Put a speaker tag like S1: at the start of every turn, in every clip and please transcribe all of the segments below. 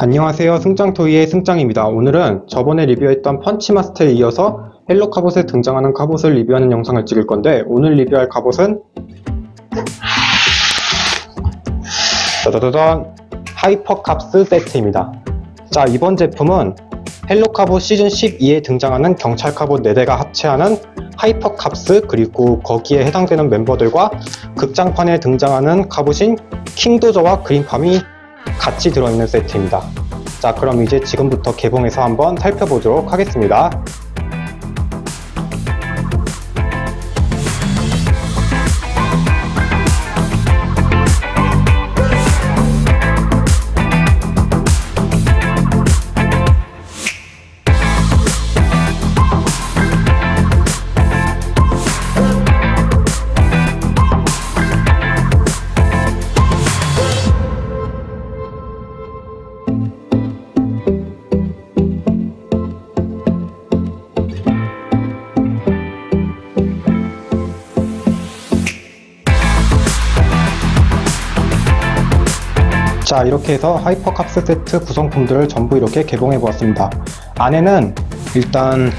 S1: 안녕하세요. 승장토이의 승장입니다. 오늘은 저번에 리뷰했던 펀치마스터에 이어서 헬로 카봇에 등장하는 카봇을 리뷰하는 영상을 찍을 건데, 오늘 리뷰할 카봇은 짜자자잔 하이퍼캅스 세트입니다. 자, 이번 제품은 헬로 카봇 시즌 12에 등장하는 경찰 카봇 4대가 합체하는 하이퍼캅스, 그리고 거기에 해당되는 멤버들과 극장판에 등장하는 카봇인 킹도저와 그린팜이 같이 들어있는 세트입니다. 자, 그럼 이제 지금부터 개봉해서 한번 살펴보도록 하겠습니다. 자, 이렇게 해서 하이퍼캅스 세트 구성품들을 전부 이렇게 개봉해 보았습니다. 안에는 일단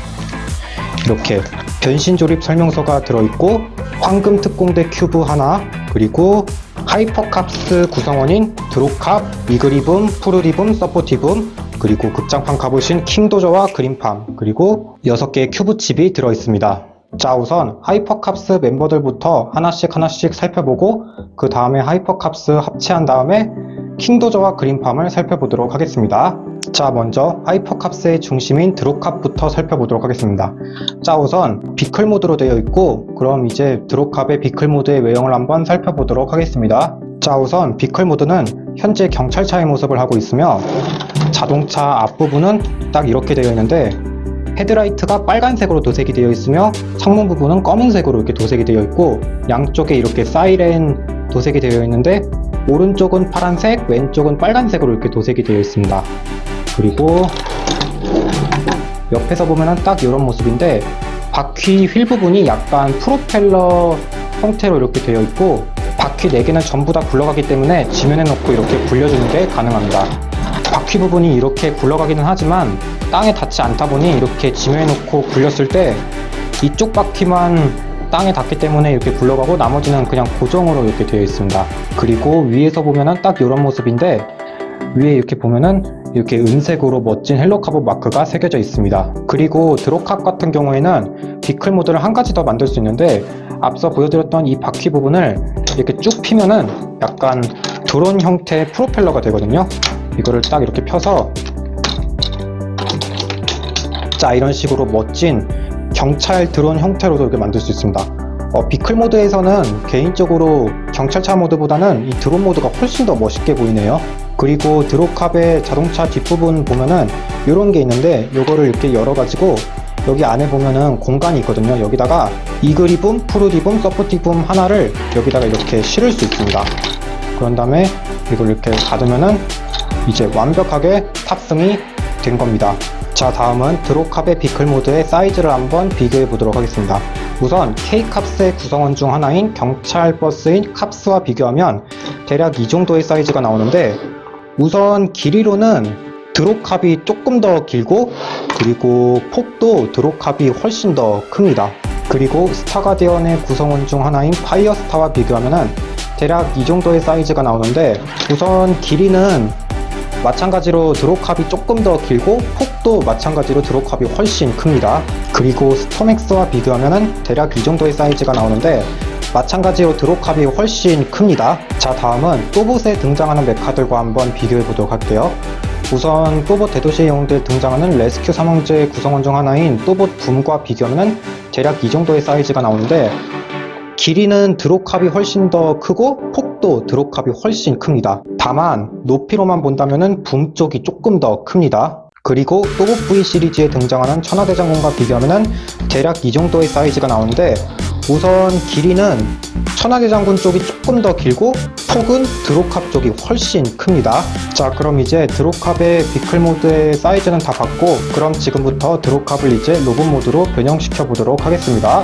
S1: 이렇게 변신 조립 설명서가 들어있고, 황금 특공대 큐브 하나, 그리고 하이퍼캅스 구성원인 드로캅, 이그리붐, 푸르리붐, 서포티붐, 그리고 극장판 카봇인 킹도저와 그린팜, 그리고 6개의 큐브 칩이 들어있습니다. 자, 우선 하이퍼캅스 멤버들부터 하나씩 살펴보고, 그 다음에 하이퍼캅스 합체한 다음에 킹도저와 그린팜을 살펴보도록 하겠습니다. 자, 먼저 하이퍼캅스의 중심인 드로캅부터 살펴보도록 하겠습니다. 자, 우선 비클 모드로 되어 있고, 그럼 이제 드로캅의 비클 모드의 외형을 한번 살펴보도록 하겠습니다. 자, 우선 비클 모드는 현재 경찰차의 모습을 하고 있으며, 자동차 앞부분은 딱 이렇게 되어 있는데, 헤드라이트가 빨간색으로 도색이 되어 있으며 창문 부분은 검은색으로 이렇게 도색이 되어 있고, 양쪽에 이렇게 사이렌 도색이 되어 있는데 오른쪽은 파란색, 왼쪽은 빨간색으로 이렇게 도색이 되어 있습니다. 그리고 옆에서 보면은 딱 이런 모습인데, 바퀴 휠 부분이 약간 프로펠러 형태로 이렇게 되어 있고, 바퀴 4개는 전부 다 굴러가기 때문에 지면에 놓고 이렇게 굴려주는 게 가능합니다. 바퀴 부분이 이렇게 굴러가기는 하지만 땅에 닿지 않다 보니 이렇게 지면에 놓고 굴렸을 때 이쪽 바퀴만 땅에 닿기 때문에 이렇게 굴러가고, 나머지는 그냥 고정으로 이렇게 되어 있습니다. 그리고 위에서 보면은 딱 이런 모습인데, 위에 이렇게 보면은 이렇게 은색으로 멋진 헬로 카봇 마크가 새겨져 있습니다. 그리고 드로캅 같은 경우에는 비클 모드를 한 가지 더 만들 수 있는데, 앞서 보여드렸던 이 바퀴 부분을 이렇게 쭉 피면은 약간 드론 형태의 프로펠러가 되거든요. 이거를 딱 이렇게 펴서, 자, 이런 식으로 멋진 경찰 드론 형태로도 이렇게 만들 수 있습니다. 비클 모드에서는 개인적으로 경찰차 모드보다는 이 드론 모드가 훨씬 더 멋있게 보이네요. 그리고 드로캅의 자동차 뒷부분 보면은 이런 게 있는데, 요거를 이렇게 열어가지고 여기 안에 보면은 공간이 있거든요. 여기다가 이그리붐, 푸르리붐, 서포티붐 하나를 여기다가 이렇게 실을 수 있습니다. 그런 다음에 이걸 이렇게 닫으면은 이제 완벽하게 탑승이 된 겁니다. 자, 다음은 드로캅의 비클 모드의 사이즈를 한번 비교해 보도록 하겠습니다. 우선 K캅스의 구성원 중 하나인 경찰 버스인 캅스와 비교하면 대략 이 정도의 사이즈가 나오는데, 우선 길이로는 드로캅이 조금 더 길고, 그리고 폭도 드로캅이 훨씬 더 큽니다. 그리고 스타가디언의 구성원 중 하나인 파이어스타와 비교하면 대략 이 정도의 사이즈가 나오는데, 우선 길이는 마찬가지로 드로캅이 조금 더 길고, 폭도 마찬가지로 드로캅이 훨씬 큽니다. 그리고 스톰엑스와 비교하면 대략 이 정도의 사이즈가 나오는데, 마찬가지로 드로캅이 훨씬 큽니다. 자, 다음은 또봇에 등장하는 메카들과 한번 비교해 보도록 할게요. 우선 또봇 대도시에 영웅들 등장하는 레스큐 삼형제 구성원 중 하나인 또봇 붐과 비교하면 대략 이 정도의 사이즈가 나오는데, 길이는 드로캅이 훨씬 더 크고 폭도 드로캅이 훨씬 큽니다. 다만 높이로만 본다면 붐 쪽이 조금 더 큽니다. 그리고 또봇 V 시리즈에 등장하는 천하대장군과 비교하면 대략 이 정도의 사이즈가 나오는데, 우선 길이는 천하대장군 쪽이 조금 더 길고, 폭은 드로캅 쪽이 훨씬 큽니다. 자, 그럼 이제 드로캅의 비클 모드의 사이즈는 다 봤고, 그럼 지금부터 드로캅을 이제 로봇 모드로 변형시켜 보도록 하겠습니다.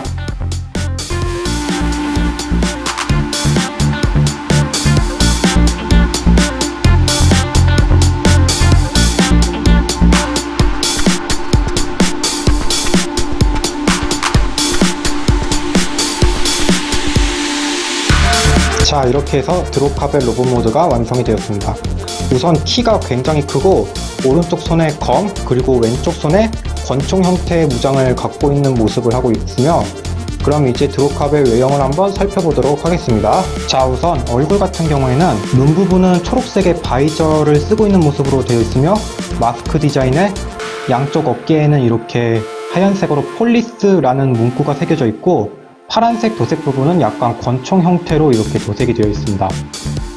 S1: 자, 이렇게 해서 드롭카벨 로봇 모드가 완성이 되었습니다. 우선 키가 굉장히 크고 오른쪽 손에 검 그리고 왼쪽 손에 권총 형태의 무장을 갖고 있는 모습을 하고 있으며, 그럼 이제 드롭카벨 외형을 한번 살펴보도록 하겠습니다. 자, 우선 얼굴 같은 경우에는 눈 부분은 초록색의 바이저를 쓰고 있는 모습으로 되어 있으며, 마스크 디자인에 양쪽 어깨에는 이렇게 하얀색으로 폴리스라는 문구가 새겨져 있고, 파란색 도색 부분은 약간 권총 형태로 이렇게 도색이 되어 있습니다.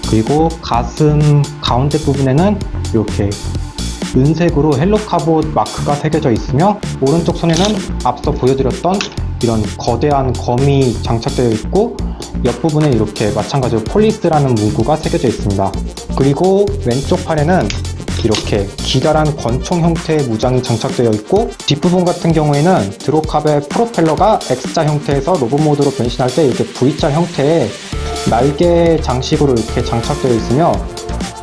S1: 그리고 가슴 가운데 부분에는 이렇게 은색으로 헬로카봇 마크가 새겨져 있으며, 오른쪽 손에는 앞서 보여드렸던 이런 거대한 검이 장착되어 있고, 옆부분에 이렇게 마찬가지로 폴리스라는 문구가 새겨져 있습니다. 그리고 왼쪽 팔에는 이렇게 기다란 권총 형태의 무장이 장착되어 있고, 뒷부분 같은 경우에는 드롭카벨 프로펠러가 X자 형태에서 로봇 모드로 변신할 때 이렇게 V자 형태의 날개 장식으로 이렇게 장착되어 있으며,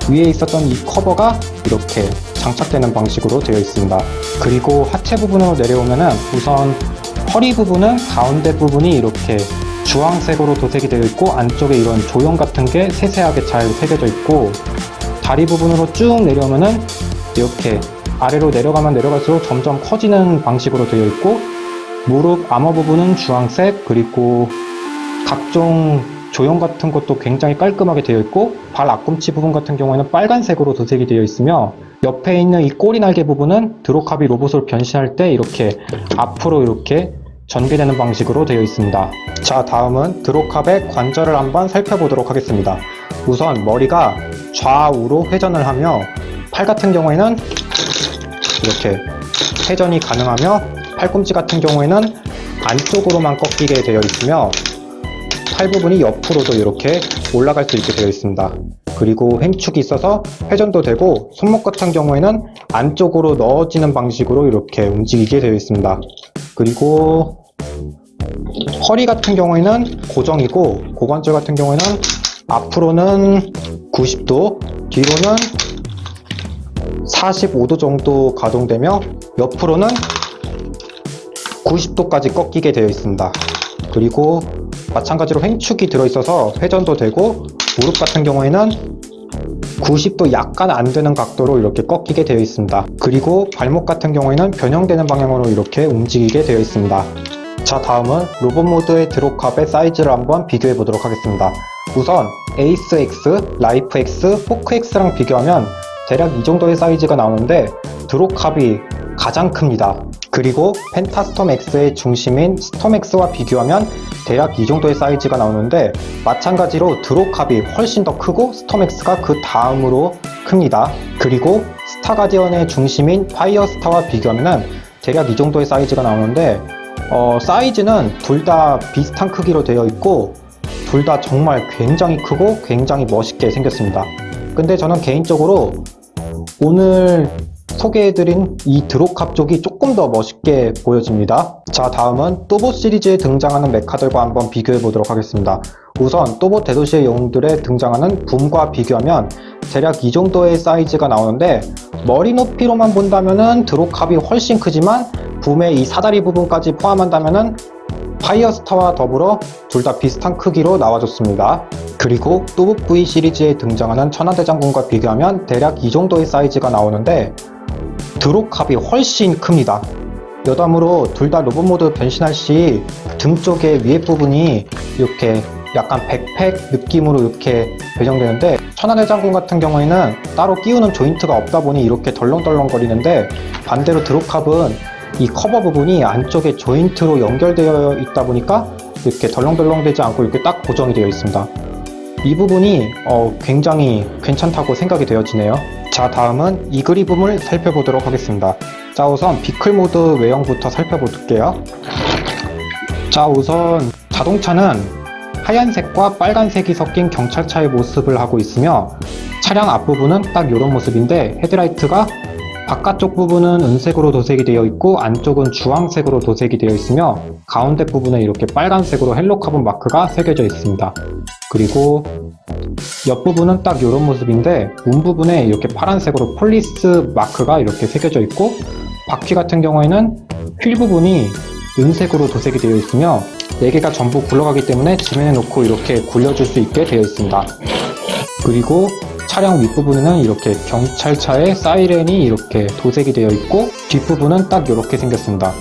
S1: 위에 있었던 이 커버가 이렇게 장착되는 방식으로 되어 있습니다. 그리고 하체 부분으로 내려오면은 우선 허리 부분은 가운데 부분이 이렇게 주황색으로 도색이 되어 있고, 안쪽에 이런 조형 같은 게 세세하게 잘 새겨져 있고, 다리 부분으로 쭉 내려오면은 이렇게 아래로 내려가면 내려갈수록 점점 커지는 방식으로 되어 있고, 무릎 아머 부분은 주황색, 그리고 각종 조형 같은 것도 굉장히 깔끔하게 되어 있고, 발 앞꿈치 부분 같은 경우에는 빨간색으로 도색이 되어 있으며, 옆에 있는 이 꼬리 날개 부분은 드롭카비 로봇으로 변신할 때 이렇게 앞으로 이렇게 전개되는 방식으로 되어 있습니다. 자, 다음은 드롭카벨 관절을 한번 살펴보도록 하겠습니다. 우선 머리가 좌우로 회전을 하며, 팔 같은 경우에는 이렇게 회전이 가능하며, 팔꿈치 같은 경우에는 안쪽으로만 꺾이게 되어 있으며, 팔 부분이 옆으로도 이렇게 올라갈 수 있게 되어 있습니다. 그리고 횡축이 있어서 회전도 되고, 손목 같은 경우에는 안쪽으로 넣어지는 방식으로 이렇게 움직이게 되어 있습니다. 그리고 허리 같은 경우에는 고정이고, 고관절 같은 경우에는 앞으로는 90도, 뒤로는 45도 정도 가동되며, 옆으로는 90도까지 꺾이게 되어 있습니다. 그리고 마찬가지로 횡축이 들어있어서 회전도 되고, 무릎 같은 경우에는 90도 약간 안 되는 각도로 이렇게 꺾이게 되어 있습니다. 그리고 발목 같은 경우에는 변형되는 방향으로 이렇게 움직이게 되어 있습니다. 자, 다음은 로봇 모드의 드롭카벨 사이즈를 한번 비교해 보도록 하겠습니다. 우선 에이스 X, 라이프 X, 포크 X랑 비교하면 대략 이 정도의 사이즈가 나오는데, 드롭캅이 가장 큽니다. 그리고 펜타스톰 X의 중심인 스톰 X와 비교하면 대략 이 정도의 사이즈가 나오는데, 마찬가지로 드롭캅이 훨씬 더 크고 스톰 X가 그 다음으로 큽니다. 그리고 스타 가디언의 중심인 파이어 스타와 비교하면 대략 이 정도의 사이즈가 나오는데, 사이즈는 둘 다 비슷한 크기로 되어 있고, 둘 다 정말 굉장히 크고 굉장히 멋있게 생겼습니다. 근데 저는 개인적으로 오늘 소개해드린 이 드롭캅 쪽이 조금 더 멋있게 보여집니다. 자, 다음은 또봇 시리즈에 등장하는 메카들과 한번 비교해 보도록 하겠습니다. 우선 또봇 대도시의 영웅들에 등장하는 붐과 비교하면 대략 이 정도의 사이즈가 나오는데, 머리 높이로만 본다면은 드롭캅이 훨씬 크지만, 붐의 이 사다리 부분까지 포함한다면은 파이어스타와 더불어 둘 다 비슷한 크기로 나와줬습니다. 그리고 또봇 V 시리즈에 등장하는 천하대장군과 비교하면 대략 이 정도의 사이즈가 나오는데, 드롭캅이 훨씬 큽니다. 여담으로 둘 다 로봇 모드 변신할 시 등 쪽에 위에 부분이 이렇게 약간 백팩 느낌으로 이렇게 배정되는데, 천하대장군 같은 경우에는 따로 끼우는 조인트가 없다 보니 이렇게 덜렁덜렁 거리는데, 반대로 드롭캅은 이 커버 부분이 안쪽에 조인트로 연결되어 있다 보니까 이렇게 덜렁덜렁 되지 않고 이렇게 딱 고정이 되어 있습니다. 이 부분이 굉장히 괜찮다고 생각이 되어지네요. 자, 다음은 이 그리움을 살펴보도록 하겠습니다. 자, 우선 비클 모드 외형부터 살펴볼게요. 자, 우선 자동차는 하얀색과 빨간색이 섞인 경찰차의 모습을 하고 있으며, 차량 앞부분은 딱 이런 모습인데, 헤드라이트가 바깥쪽 부분은 은색으로 도색이 되어 있고, 안쪽은 주황색으로 도색이 되어 있으며, 가운데 부분에 이렇게 빨간색으로 헬로카본 마크가 새겨져 있습니다. 그리고 옆부분은 딱 이런 모습인데, 문 부분에 이렇게 파란색으로 폴리스 마크가 이렇게 새겨져 있고, 바퀴 같은 경우에는 휠 부분이 은색으로 도색이 되어 있으며, 4개가 전부 굴러가기 때문에 지면에 놓고 이렇게 굴려줄 수 있게 되어 있습니다. 그리고 차량 윗부분에는 이렇게 경찰차의 사이렌이 이렇게 도색이 되어 있고, 뒷부분은 딱 이렇게 생겼습니다.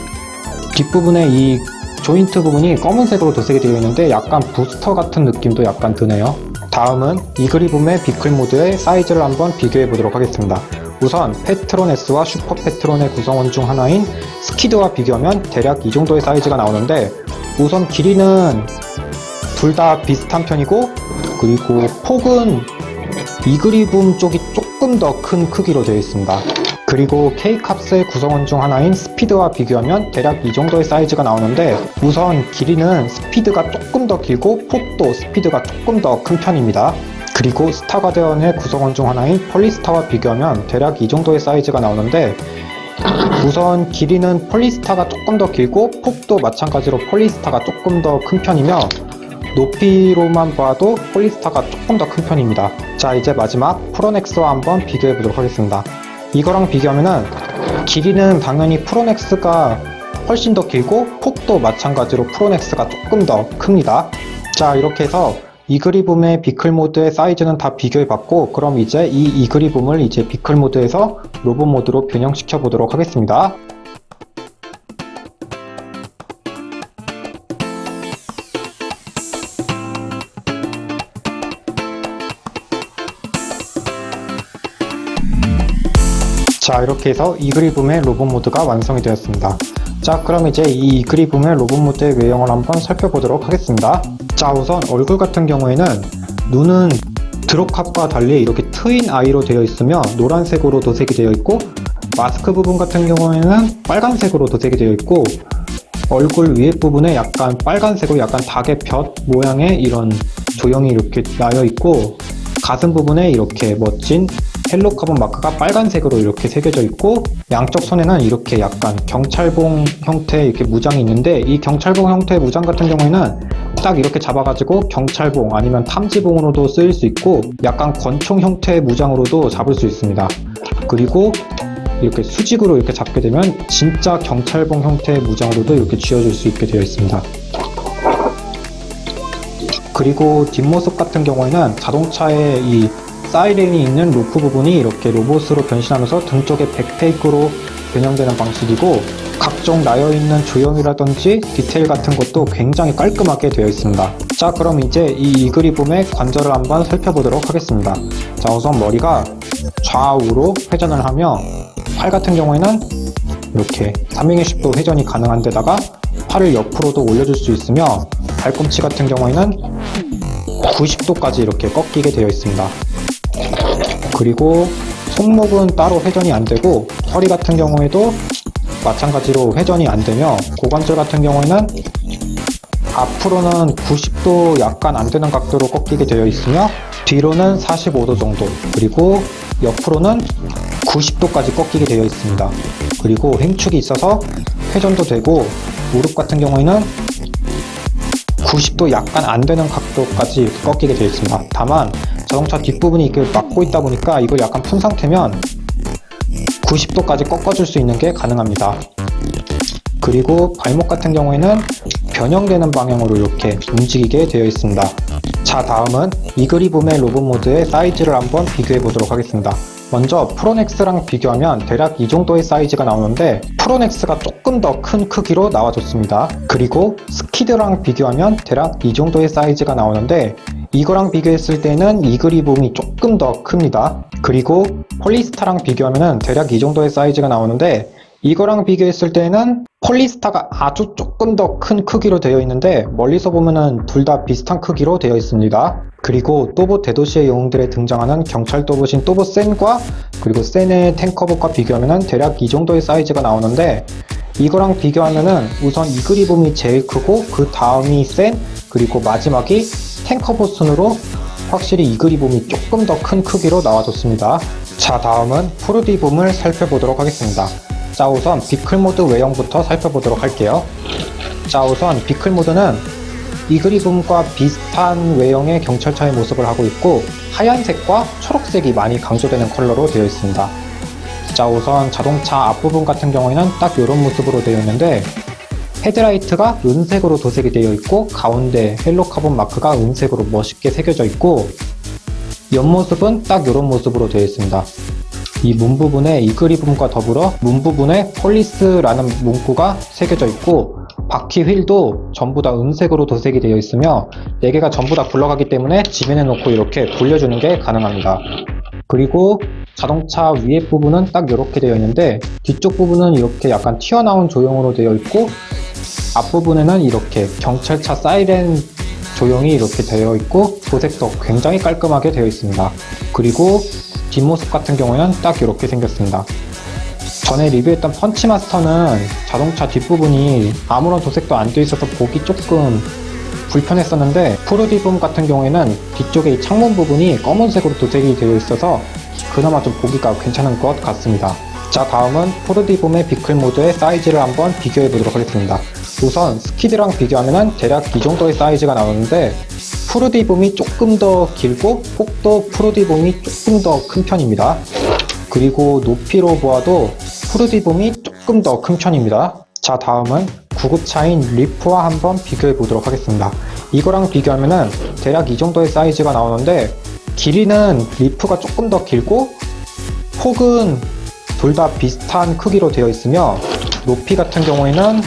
S1: 뒷부분에 이 조인트 부분이 검은색으로 도색이 되어 있는데 약간 부스터 같은 느낌도 약간 드네요. 다음은 이그리붐의 비클 모드의 사이즈를 한번 비교해 보도록 하겠습니다. 우선 페트론 S와 슈퍼 페트론의 구성원 중 하나인 스키드와 비교하면 대략 이 정도의 사이즈가 나오는데, 우선 길이는 둘 다 비슷한 편이고, 그리고 폭은 이그리붐 쪽이 조금 더 큰 크기로 되어 있습니다. 그리고 K캅스의 구성원 중 하나인 스피드와 비교하면 대략 이 정도의 사이즈가 나오는데, 우선 길이는 스피드가 조금 더 길고 폭도 스피드가 조금 더 큰 편입니다. 그리고 스타가디언의 구성원 중 하나인 폴리스타와 비교하면 대략 이 정도의 사이즈가 나오는데, 우선 길이는 폴리스타가 조금 더 길고 폭도 마찬가지로 폴리스타가 조금 더 큰 편이며, 높이로만 봐도 폴리스타가 조금 더 큰 편입니다. 자, 이제 마지막 프로넥스와 한번 비교해 보도록 하겠습니다. 이거랑 비교하면은 길이는 당연히 프로넥스가 훨씬 더 길고 폭도 마찬가지로 프로넥스가 조금 더 큽니다. 자, 이렇게 해서 이그리붐의 비클 모드의 사이즈는 다 비교해 봤고, 그럼 이제 이 이그리붐을 이제 비클 모드에서 로봇 모드로 변형시켜 보도록 하겠습니다. 자, 이렇게 해서 이그리붐의 로봇 모드가 완성이 되었습니다. 자, 그럼 이제 이 이그리붐의 로봇 모드의 외형을 한번 살펴보도록 하겠습니다. 자, 우선 얼굴 같은 경우에는 눈은 드롭캅과 달리 이렇게 트윈 아이로 되어 있으며 노란색으로 도색이 되어 있고, 마스크 부분 같은 경우에는 빨간색으로 도색이 되어 있고, 얼굴 위에 부분에 약간 빨간색으로 약간 닭의 볕 모양의 이런 조형이 이렇게 나여 있고, 가슴 부분에 이렇게 멋진 헬로 카본 마크가 빨간색으로 이렇게 새겨져 있고, 양쪽 손에는 이렇게 약간 경찰봉 형태의 이렇게 무장이 있는데, 이 경찰봉 형태의 무장 같은 경우에는 딱 이렇게 잡아가지고 경찰봉 아니면 탐지봉으로도 쓰일 수 있고, 약간 권총 형태의 무장으로도 잡을 수 있습니다. 그리고 이렇게 수직으로 이렇게 잡게 되면 진짜 경찰봉 형태의 무장으로도 이렇게 쥐어줄 수 있게 되어 있습니다. 그리고 뒷모습 같은 경우에는 자동차의 이 사이렌이 있는 루프 부분이 이렇게 로봇으로 변신하면서 등 쪽에 백테이크로 변형되는 방식이고, 각종 나여있는 조형이라든지 디테일 같은 것도 굉장히 깔끔하게 되어 있습니다. 자, 그럼 이제 이 이그리붐의 관절을 한번 살펴보도록 하겠습니다. 자, 우선 머리가 좌우로 회전을 하며, 팔 같은 경우에는 이렇게 360도 회전이 가능한 데다가 팔을 옆으로도 올려줄 수 있으며, 발꿈치 같은 경우에는 90도까지 이렇게 꺾이게 되어 있습니다. 그리고 손목은 따로 회전이 안 되고, 허리 같은 경우에도 마찬가지로 회전이 안 되며, 고관절 같은 경우에는 앞으로는 90도 약간 안 되는 각도로 꺾이게 되어 있으며, 뒤로는 45도 정도, 그리고 옆으로는 90도까지 꺾이게 되어 있습니다. 그리고 횡축이 있어서 회전도 되고, 무릎 같은 경우에는 90도 약간 안 되는 각도까지 이렇게 꺾이게 되어 있습니다. 다만 자동차 뒷부분이 이렇게 막고 있다 보니까 이걸 약간 푼 상태면 90도까지 꺾어줄 수 있는 게 가능합니다. 그리고 발목 같은 경우에는 변형되는 방향으로 이렇게 움직이게 되어 있습니다. 자, 다음은 이그리붐의 로봇 모드의 사이즈를 한번 비교해 보도록 하겠습니다. 먼저 프로넥스랑 비교하면 대략 이 정도의 사이즈가 나오는데, 프로넥스가 조금 더 큰 크기로 나와줬습니다. 그리고 스키드랑 비교하면 대략 이 정도의 사이즈가 나오는데, 이거랑 비교했을 때는 이그리붐이 조금 더 큽니다. 그리고 폴리스타랑 비교하면 대략 이 정도의 사이즈가 나오는데, 이거랑 비교했을 때는 폴리스타가 아주 조금 더 큰 크기로 되어 있는데, 멀리서 보면은 둘 다 비슷한 크기로 되어 있습니다. 그리고 또봇 대도시의 영웅들에 등장하는 경찰 또봇인 또봇 센과, 그리고 센의 탱커봇과 비교하면 대략 이 정도의 사이즈가 나오는데, 이거랑 비교하면은 우선 이그리붐이 제일 크고, 그 다음이 센, 그리고 마지막이 탱커봇 순으로 확실히 이그리붐이 조금 더 큰 크기로 나와줬습니다. 자, 다음은 프루디붐을 살펴보도록 하겠습니다. 자, 우선 비클 모드 외형부터 살펴보도록 할게요. 자, 우선 비클 모드는 이그리붐과 비슷한 외형의 경찰차의 모습을 하고 있고, 하얀색과 초록색이 많이 강조되는 컬러로 되어 있습니다. 자, 우선 자동차 앞부분 같은 경우에는 딱 이런 모습으로 되어 있는데, 헤드라이트가 은색으로 도색이 되어 있고 가운데 헬로 카본 마크가 은색으로 멋있게 새겨져 있고 옆모습은 딱 이런 모습으로 되어 있습니다. 이 문 부분에 이글 부분과 더불어 문 부분에 폴리스라는 문구가 새겨져 있고 바퀴 휠도 전부 다 은색으로 도색이 되어 있으며 4개가 전부 다 굴러가기 때문에 지면에 놓고 이렇게 돌려주는 게 가능합니다. 그리고 자동차 위에 부분은 딱 이렇게 되어 있는데 뒤쪽 부분은 이렇게 약간 튀어나온 조형으로 되어 있고 앞부분에는 이렇게 경찰차 사이렌 조형이 이렇게 되어 있고 도색도 굉장히 깔끔하게 되어 있습니다. 그리고 뒷모습 같은 경우에는 딱 이렇게 생겼습니다. 전에 리뷰했던 펀치마스터는 자동차 뒷부분이 아무런 도색도 안 되어 있어서 보기 조금 불편했었는데 푸르디붐 같은 경우에는 뒤쪽에 이 창문 부분이 검은색으로 도색이 되어 있어서 그나마 좀 보기가 괜찮은 것 같습니다. 자, 다음은 푸르디붐의 비클 모드의 사이즈를 한번 비교해 보도록 하겠습니다. 우선 스키드랑 비교하면 대략 이 정도의 사이즈가 나오는데 푸르디붐이 조금 더 길고 폭도 푸르디붐이 조금 더 큰 편입니다. 그리고 높이로 보아도 푸르디붐이 조금 더 큰 편입니다. 자, 다음은 구급차인 리프와 한번 비교해 보도록 하겠습니다. 이거랑 비교하면은 대략 이 정도의 사이즈가 나오는데 길이는 리프가 조금 더 길고 폭은 둘 다 비슷한 크기로 되어 있으며 높이 같은 경우에는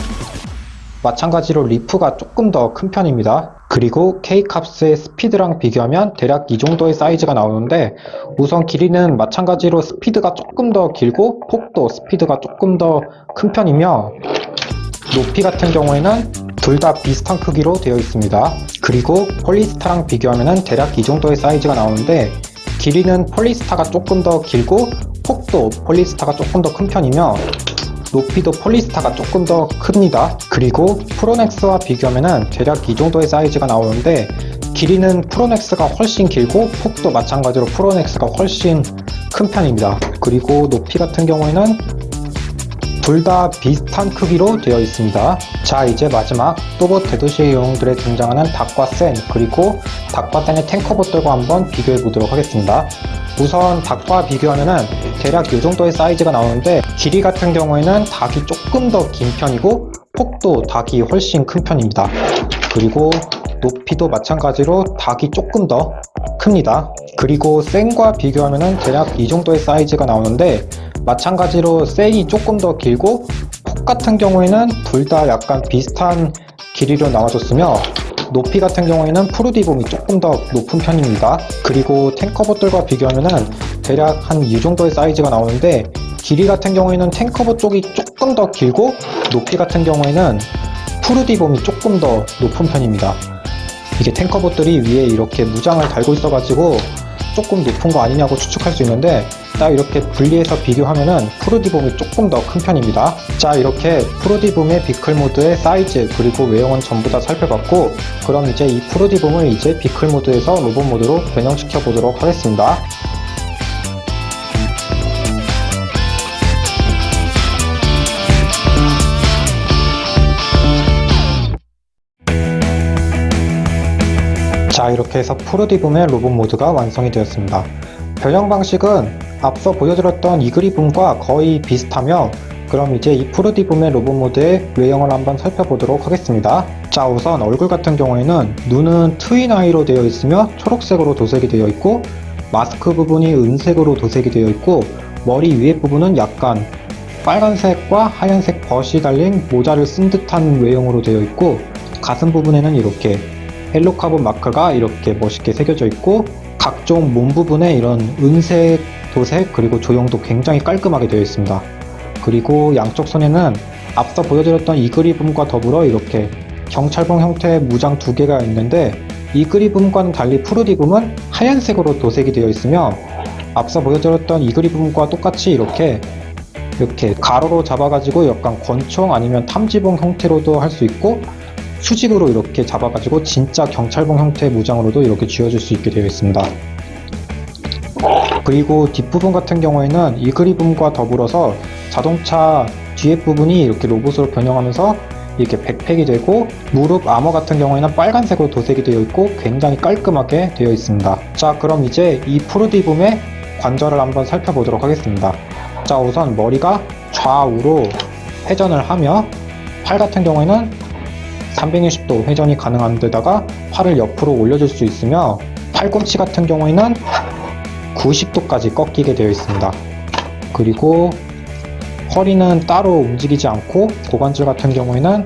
S1: 마찬가지로 리프가 조금 더 큰 편입니다. 그리고 K캅스의 스피드랑 비교하면 대략 이 정도의 사이즈가 나오는데 우선 길이는 마찬가지로 스피드가 조금 더 길고 폭도 스피드가 조금 더 큰 편이며 높이 같은 경우에는 둘 다 비슷한 크기로 되어 있습니다. 그리고 폴리스타랑 비교하면 대략 이 정도의 사이즈가 나오는데 길이는 폴리스타가 조금 더 길고 폭도 폴리스타가 조금 더 큰 편이며 높이도 폴리스타가 조금 더 큽니다. 그리고 프로넥스와 비교하면 대략 이 정도의 사이즈가 나오는데 길이는 프로넥스가 훨씬 길고 폭도 마찬가지로 프로넥스가 훨씬 큰 편입니다. 그리고 높이 같은 경우에는 둘 다 비슷한 크기로 되어 있습니다. 자, 이제 마지막 또봇 대도시의 영웅들에 등장하는 닭과 센 그리고 닭과 센의 탱커봇들과 한번 비교해 보도록 하겠습니다. 우선 닭과 비교하면은 대략 이 정도의 사이즈가 나오는데 길이 같은 경우에는 닭이 조금 더 긴 편이고 폭도 닭이 훨씬 큰 편입니다. 그리고 높이도 마찬가지로 닭이 조금 더 큽니다. 그리고 센과 비교하면은 대략 이 정도의 사이즈가 나오는데 마찬가지로 센이 조금 더 길고 폭 같은 경우에는 둘 다 약간 비슷한 길이로 나와줬으며 높이 같은 경우에는 푸르디붐이 조금 더 높은 편입니다. 그리고 탱커봇들과 비교하면은 대략 한 이 정도의 사이즈가 나오는데 길이 같은 경우에는 탱커봇 쪽이 조금 더 길고 높이 같은 경우에는 푸르디붐이 조금 더 높은 편입니다. 이게 탱커봇들이 위에 이렇게 무장을 달고 있어가지고 조금 높은 거 아니냐고 추측할 수 있는데 딱 이렇게 분리해서 비교하면은 푸르디붐이 조금 더 큰 편입니다. 자, 이렇게 푸르디붐의 비클 모드의 사이즈 그리고 외형은 전부 다 살펴봤고 그럼 이제 이 푸르디붐을 이제 비클 모드에서 로봇 모드로 변형시켜 보도록 하겠습니다. 자, 이렇게 해서 푸르디붐의 로봇 모드가 완성이 되었습니다. 변형 방식은 앞서 보여드렸던 이그리붐과 거의 비슷하며 그럼 이제 이 푸르디붐의 로봇 모드의 외형을 한번 살펴보도록 하겠습니다. 자, 우선 얼굴 같은 경우에는 눈은 트윈 아이로 되어 있으며 초록색으로 도색이 되어 있고 마스크 부분이 은색으로 도색이 되어 있고 머리 위에 부분은 약간 빨간색과 하얀색 벗이 달린 모자를 쓴 듯한 외형으로 되어 있고 가슴 부분에는 이렇게 헬로 카본 마크가 이렇게 멋있게 새겨져 있고 각종 몸 부분에 이런 은색 도색 그리고 조형도 굉장히 깔끔하게 되어 있습니다. 그리고 양쪽 손에는 앞서 보여드렸던 이그리붐과 더불어 이렇게 경찰봉 형태의 무장 2개가 있는데 이그리붐과는 달리 푸르디붐은 하얀색으로 도색이 되어 있으며 앞서 보여드렸던 이그리붐과 똑같이 이렇게 가로로 잡아가지고 약간 권총 아니면 탐지봉 형태로도 할 수 있고 수직으로 이렇게 잡아가지고 진짜 경찰봉 형태의 무장으로도 이렇게 쥐어줄 수 있게 되어 있습니다. 그리고 뒷부분 같은 경우에는 이그리붐과 더불어서 자동차 뒤에 부분이 이렇게 로봇으로 변형하면서 이렇게 백팩이 되고 무릎 아머 같은 경우에는 빨간색으로 도색이 되어 있고 굉장히 깔끔하게 되어 있습니다. 자, 그럼 이제 이 푸르디붐의 관절을 한번 살펴보도록 하겠습니다. 자, 우선 머리가 좌우로 회전을 하며 팔 같은 경우에는 360도 회전이 가능한 데다가 팔을 옆으로 올려줄 수 있으며, 팔꿈치 같은 경우에는 90도까지 꺾이게 되어 있습니다. 그리고 허리는 따로 움직이지 않고 고관절 같은 경우에는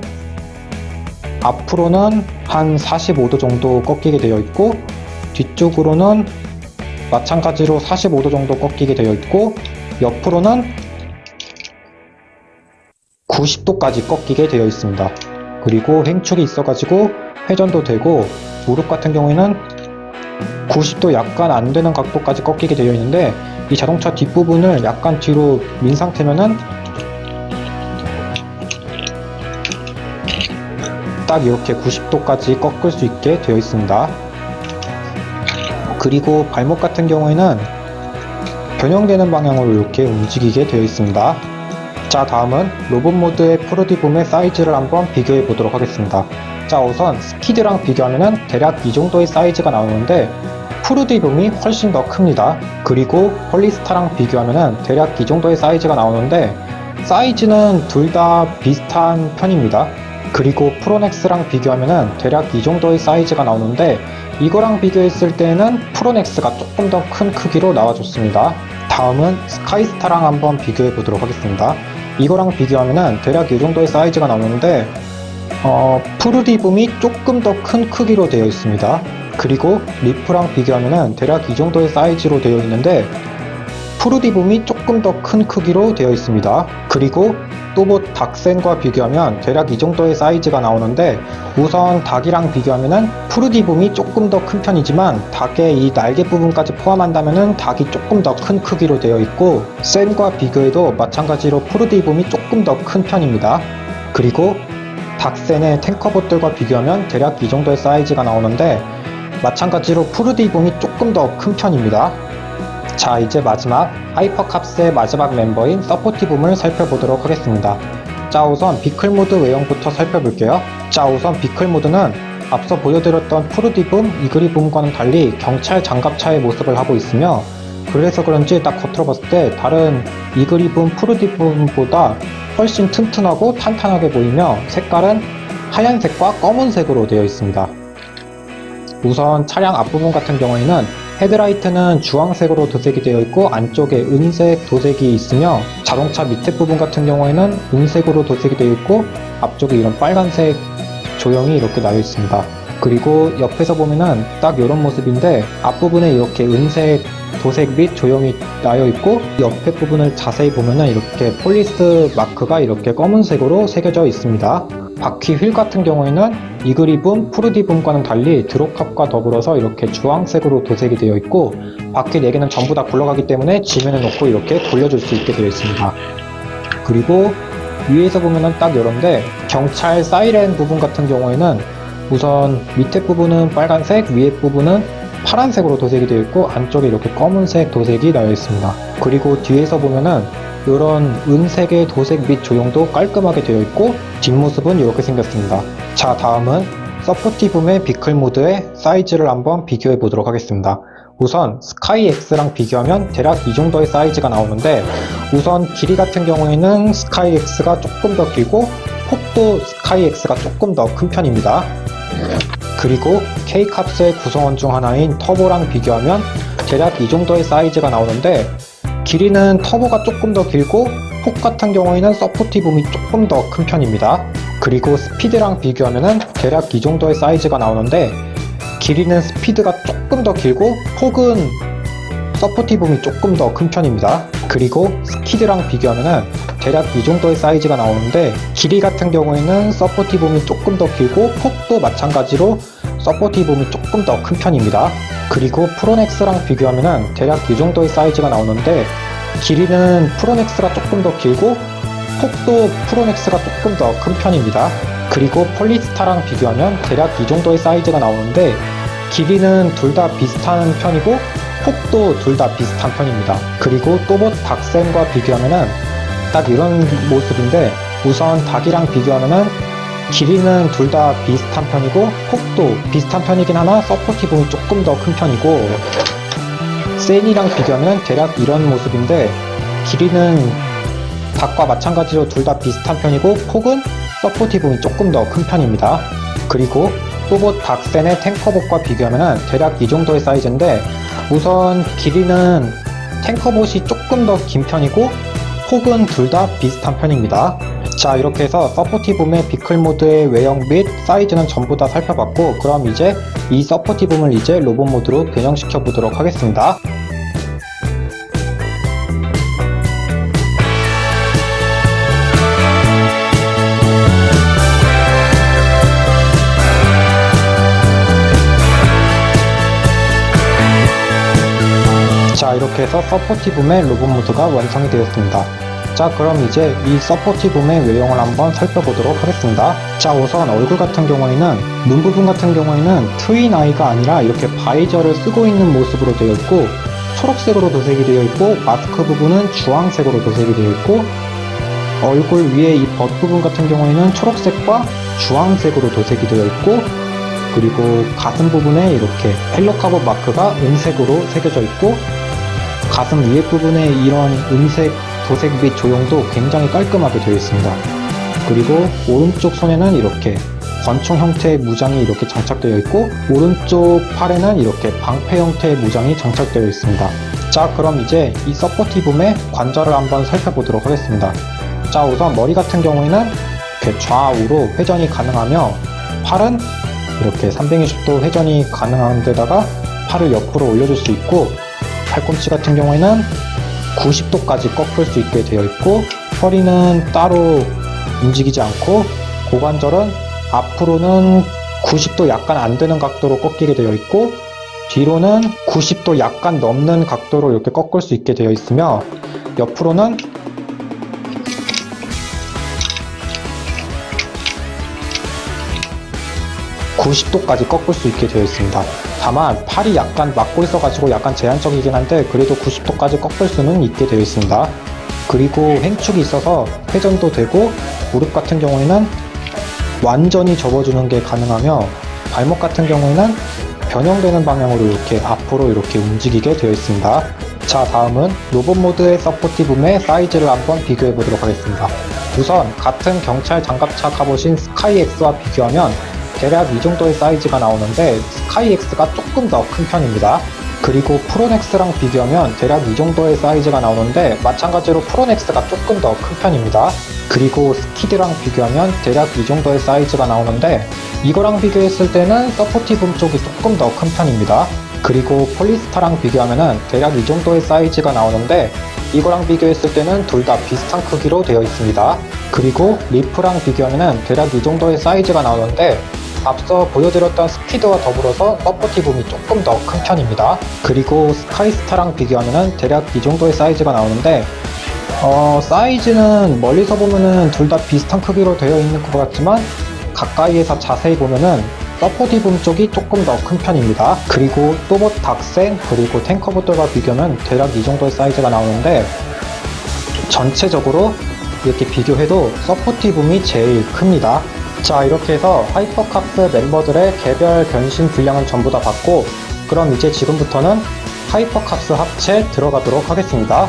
S1: 앞으로는 한 45도 정도 꺾이게 되어 있고, 뒤쪽으로는 마찬가지로 45도 정도 꺾이게 되어 있고, 옆으로는 90도까지 꺾이게 되어 있습니다. 그리고 횡축이 있어가지고 회전도 되고, 무릎 같은 경우에는 90도 약간 안 되는 각도까지 꺾이게 되어 있는데, 이 자동차 뒷부분을 약간 뒤로 민 상태면은 딱 이렇게 90도까지 꺾을 수 있게 되어 있습니다. 그리고 발목 같은 경우에는 변형되는 방향으로 이렇게 움직이게 되어 있습니다. 자, 다음은 로봇 모드의 프로디붐의 사이즈를 한번 비교해 보도록 하겠습니다. 자, 우선 스피드랑 비교하면 대략 이 정도의 사이즈가 나오는데 프로디붐이 훨씬 더 큽니다. 그리고 폴리스타랑 비교하면 대략 이 정도의 사이즈가 나오는데 사이즈는 둘 다 비슷한 편입니다. 그리고 프로넥스랑 비교하면 대략 이 정도의 사이즈가 나오는데, 이거랑 비교했을 때는 프로넥스가 조금 더 큰 크기로 나와줬습니다. 다음은 스카이스타랑 한번 비교해 보도록 하겠습니다. 이거랑 비교하면 대략 이 정도의 사이즈가 나오는데 프로디붐이 조금 더 큰 크기로 되어 있습니다. 그리고 리프랑 비교하면 대략 이 정도의 사이즈로 되어 있는데 프로디붐이 조금 더 큰 크기로 되어 있습니다. 그리고 또봇 닥센과 비교하면 대략 이 정도의 사이즈가 나오는데, 우선 닭이랑 비교하면 프로디붐이 조금 더 큰 편이지만 닭의 이 날개 부분까지 포함한다면 닭이 조금 더 큰 크기로 되어 있고, 센과 비교해도 마찬가지로 프로디붐이 조금 더 큰 편입니다. 그리고 닥센의 탱커봇들과 비교하면 대략 이 정도의 사이즈가 나오는데 마찬가지로 프로디붐이 조금 더 큰 편입니다. 자, 이제 마지막 하이퍼캅스의 마지막 멤버인 서포티붐을 살펴보도록 하겠습니다. 자, 우선 비클 모드 외형부터 살펴볼게요. 자, 우선 비클 모드는 앞서 보여드렸던 프로디붐, 이그리붐과는 달리 경찰 장갑차의 모습을 하고 있으며, 그래서 그런지 딱 겉으로 봤을 때 다른 이그리붐, 프로디붐보다 훨씬 튼튼하고 탄탄하게 보이며, 색깔은 하얀색과 검은색으로 되어 있습니다. 우선 차량 앞부분 같은 경우에는 헤드라이트는 주황색으로 도색이 되어 있고 안쪽에 은색 도색이 있으며, 자동차 밑에 부분 같은 경우에는 은색으로 도색이 되어 있고 앞쪽에 이런 빨간색 조형이 이렇게 나와 있습니다. 그리고 옆에서 보면은 딱 이런 모습인데 앞부분에 이렇게 은색 도색 및 조형이 나여 있고, 옆에 부분을 자세히 보면은 이렇게 폴리스 마크가 이렇게 검은색으로 새겨져 있습니다. 바퀴 휠 같은 경우에는 이그리붐, 프로디붐과는 달리 드롭캅과 더불어서 이렇게 주황색으로 도색이 되어 있고, 바퀴 4개는 전부 다 굴러가기 때문에 지면에 놓고 이렇게 돌려줄 수 있게 되어 있습니다. 그리고 위에서 보면은 딱 이런데, 경찰 사이렌 부분 같은 경우에는 우선 밑에 부분은 빨간색, 위에 부분은 파란색으로 도색이 되어 있고 안쪽에 이렇게 검은색 도색이 나와 있습니다. 그리고 뒤에서 보면은 이런 은색의 도색 및 조형도 깔끔하게 되어 있고 뒷모습은 이렇게 생겼습니다. 자, 다음은 서포티붐의 비클 모드의 사이즈를 한번 비교해 보도록 하겠습니다. 우선 스카이X랑 비교하면 대략 이 정도의 사이즈가 나오는데, 우선 길이 같은 경우에는 스카이X가 조금 더 길고 폭도 스카이X가 조금 더 큰 편입니다. 그리고 K캅스의 구성원 중 하나인 터보랑 비교하면 대략 이 정도의 사이즈가 나오는데, 길이는 터보가 조금 더 길고 폭 같은 경우에는 서포티붐이 조금 더 큰 편입니다. 그리고 스피드랑 비교하면 대략 이 정도의 사이즈가 나오는데, 길이는 스피드가 조금 더 길고 폭은 서포티붐이 조금 더 큰 편입니다. 그리고 스키드랑 비교하면 대략 이 정도의 사이즈가 나오는데, 길이 같은 경우에는 서포티붐이 조금 더 길고 폭도 마찬가지로 서포티붐이 조금 더 큰 편입니다. 그리고 프로넥스랑 비교하면 대략 이 정도의 사이즈가 나오는데, 길이는 프로넥스가 조금 더 길고 폭도 프로넥스가 조금 더 큰 편입니다. 그리고 폴리스타랑 비교하면 대략 이 정도의 사이즈가 나오는데, 길이는 둘 다 비슷한 편이고 폭도 둘 다 비슷한 편입니다. 그리고 또봇 닥센과 비교하면 딱 이런 모습인데, 우선 닭이랑 비교하면 길이는 둘 다 비슷한 편이고 폭도 비슷한 편이긴 하나 서포티붐이 조금 더 큰 편이고, 센이랑 비교하면 대략 이런 모습인데 길이는 닭과 마찬가지로 둘 다 비슷한 편이고 폭은 서포티 붐이 조금 더 큰 편입니다. 그리고 또봇 닥센의 탱커봇과 비교하면 대략 이 정도의 사이즈인데, 우선 길이는 탱커봇이 조금 더 긴 편이고 폭은 둘 다 비슷한 편입니다. 자, 이렇게 해서 서포티 붐의 비클 모드의 외형 및 사이즈는 전부 다 살펴봤고, 그럼 이제 이 서포티 붐을 이제 로봇 모드로 변형시켜 보도록 하겠습니다. 자, 이렇게 해서 서포티 붐의 로봇 모드가 완성이 되었습니다. 자, 그럼 이제 이 서포티 붐의 외형을 한번 살펴보도록 하겠습니다. 자, 우선 얼굴 같은 경우에는, 눈 부분 같은 경우에는 트윈 아이가 아니라 이렇게 바이저를 쓰고 있는 모습으로 되어 있고, 초록색으로 도색이 되어 있고, 마스크 부분은 주황색으로 도색이 되어 있고, 얼굴 위에 이 벗 부분 같은 경우에는 초록색과 주황색으로 도색이 되어 있고, 그리고 가슴 부분에 이렇게 헬로카봇 마크가 은색으로 새겨져 있고, 가슴 위에 부분에 이런 은색 도색 및 조형도 굉장히 깔끔하게 되어 있습니다. 그리고 오른쪽 손에는 이렇게 권총 형태의 무장이 이렇게 장착되어 있고, 오른쪽 팔에는 이렇게 방패 형태의 무장이 장착되어 있습니다. 자, 그럼 이제 이 서포티 붐의 관절을 한번 살펴보도록 하겠습니다. 자, 우선 머리 같은 경우에는 이렇게 좌우로 회전이 가능하며, 팔은 이렇게 360도 회전이 가능한 데다가 팔을 옆으로 올려줄 수 있고, 팔꿈치 같은 경우에는 90도까지 꺾을 수 있게 되어 있고, 허리는 따로 움직이지 않고, 고관절은 앞으로는 90도 약간 안 되는 각도로 꺾이게 되어 있고, 뒤로는 90도 약간 넘는 각도로 이렇게 꺾을 수 있게 되어 있으며, 옆으로는 90도까지 꺾을 수 있게 되어 있습니다. 다만 팔이 약간 막고 있어가지고 약간 제한적이긴 한데, 그래도 90도까지 꺾을 수는 있게 되어 있습니다. 그리고 횡축이 있어서 회전도 되고, 무릎 같은 경우에는 완전히 접어주는 게 가능하며, 발목 같은 경우에는 변형되는 방향으로 이렇게 앞으로 이렇게 움직이게 되어 있습니다. 자, 다음은 로봇 모드의 서포티 붐의 사이즈를 한번 비교해 보도록 하겠습니다. 우선 같은 경찰 장갑차 갑옷인 스카이X와 비교하면 대략 이 정도의 사이즈가 나오는데, 스카이X가 조금 더 큰 편입니다. 그리고 프로넥스랑 비교하면 대략 이 정도의 사이즈가 나오는데, 마찬가지로 프로넥스가 조금 더 큰 편입니다. 그리고 스키드랑 비교하면 대략 이 정도의 사이즈가 나오는데, 이거랑 비교했을 때는 서포티 붐 쪽이 조금 더 큰 편입니다. 그리고 폴리스타랑 비교하면 대략 이 정도의 사이즈가 나오는데, 이거랑 비교했을 때는 둘 다 비슷한 크기로 되어 있습니다. 그리고 리프랑 비교하면 대략 이 정도의 사이즈가 나오는데, 앞서 보여드렸던 스피드와 더불어서 서포티 붐이 조금 더 큰 편입니다. 그리고 스카이스타랑 비교하면 대략 이 정도의 사이즈가 나오는데, 사이즈는 멀리서 보면은 둘 다 비슷한 크기로 되어 있는 것 같지만, 가까이에서 자세히 보면은 서포티 붐 쪽이 조금 더 큰 편입니다. 그리고 또봇 닥센, 그리고 탱커봇들과 비교하면 대략 이 정도의 사이즈가 나오는데, 전체적으로 이렇게 비교해도 서포티 붐이 제일 큽니다. 자, 이렇게 해서 하이퍼캅스 멤버들의 개별 변신 분량은 전부 다 봤고, 그럼 이제 지금부터는 하이퍼캅스 합체 들어가도록 하겠습니다.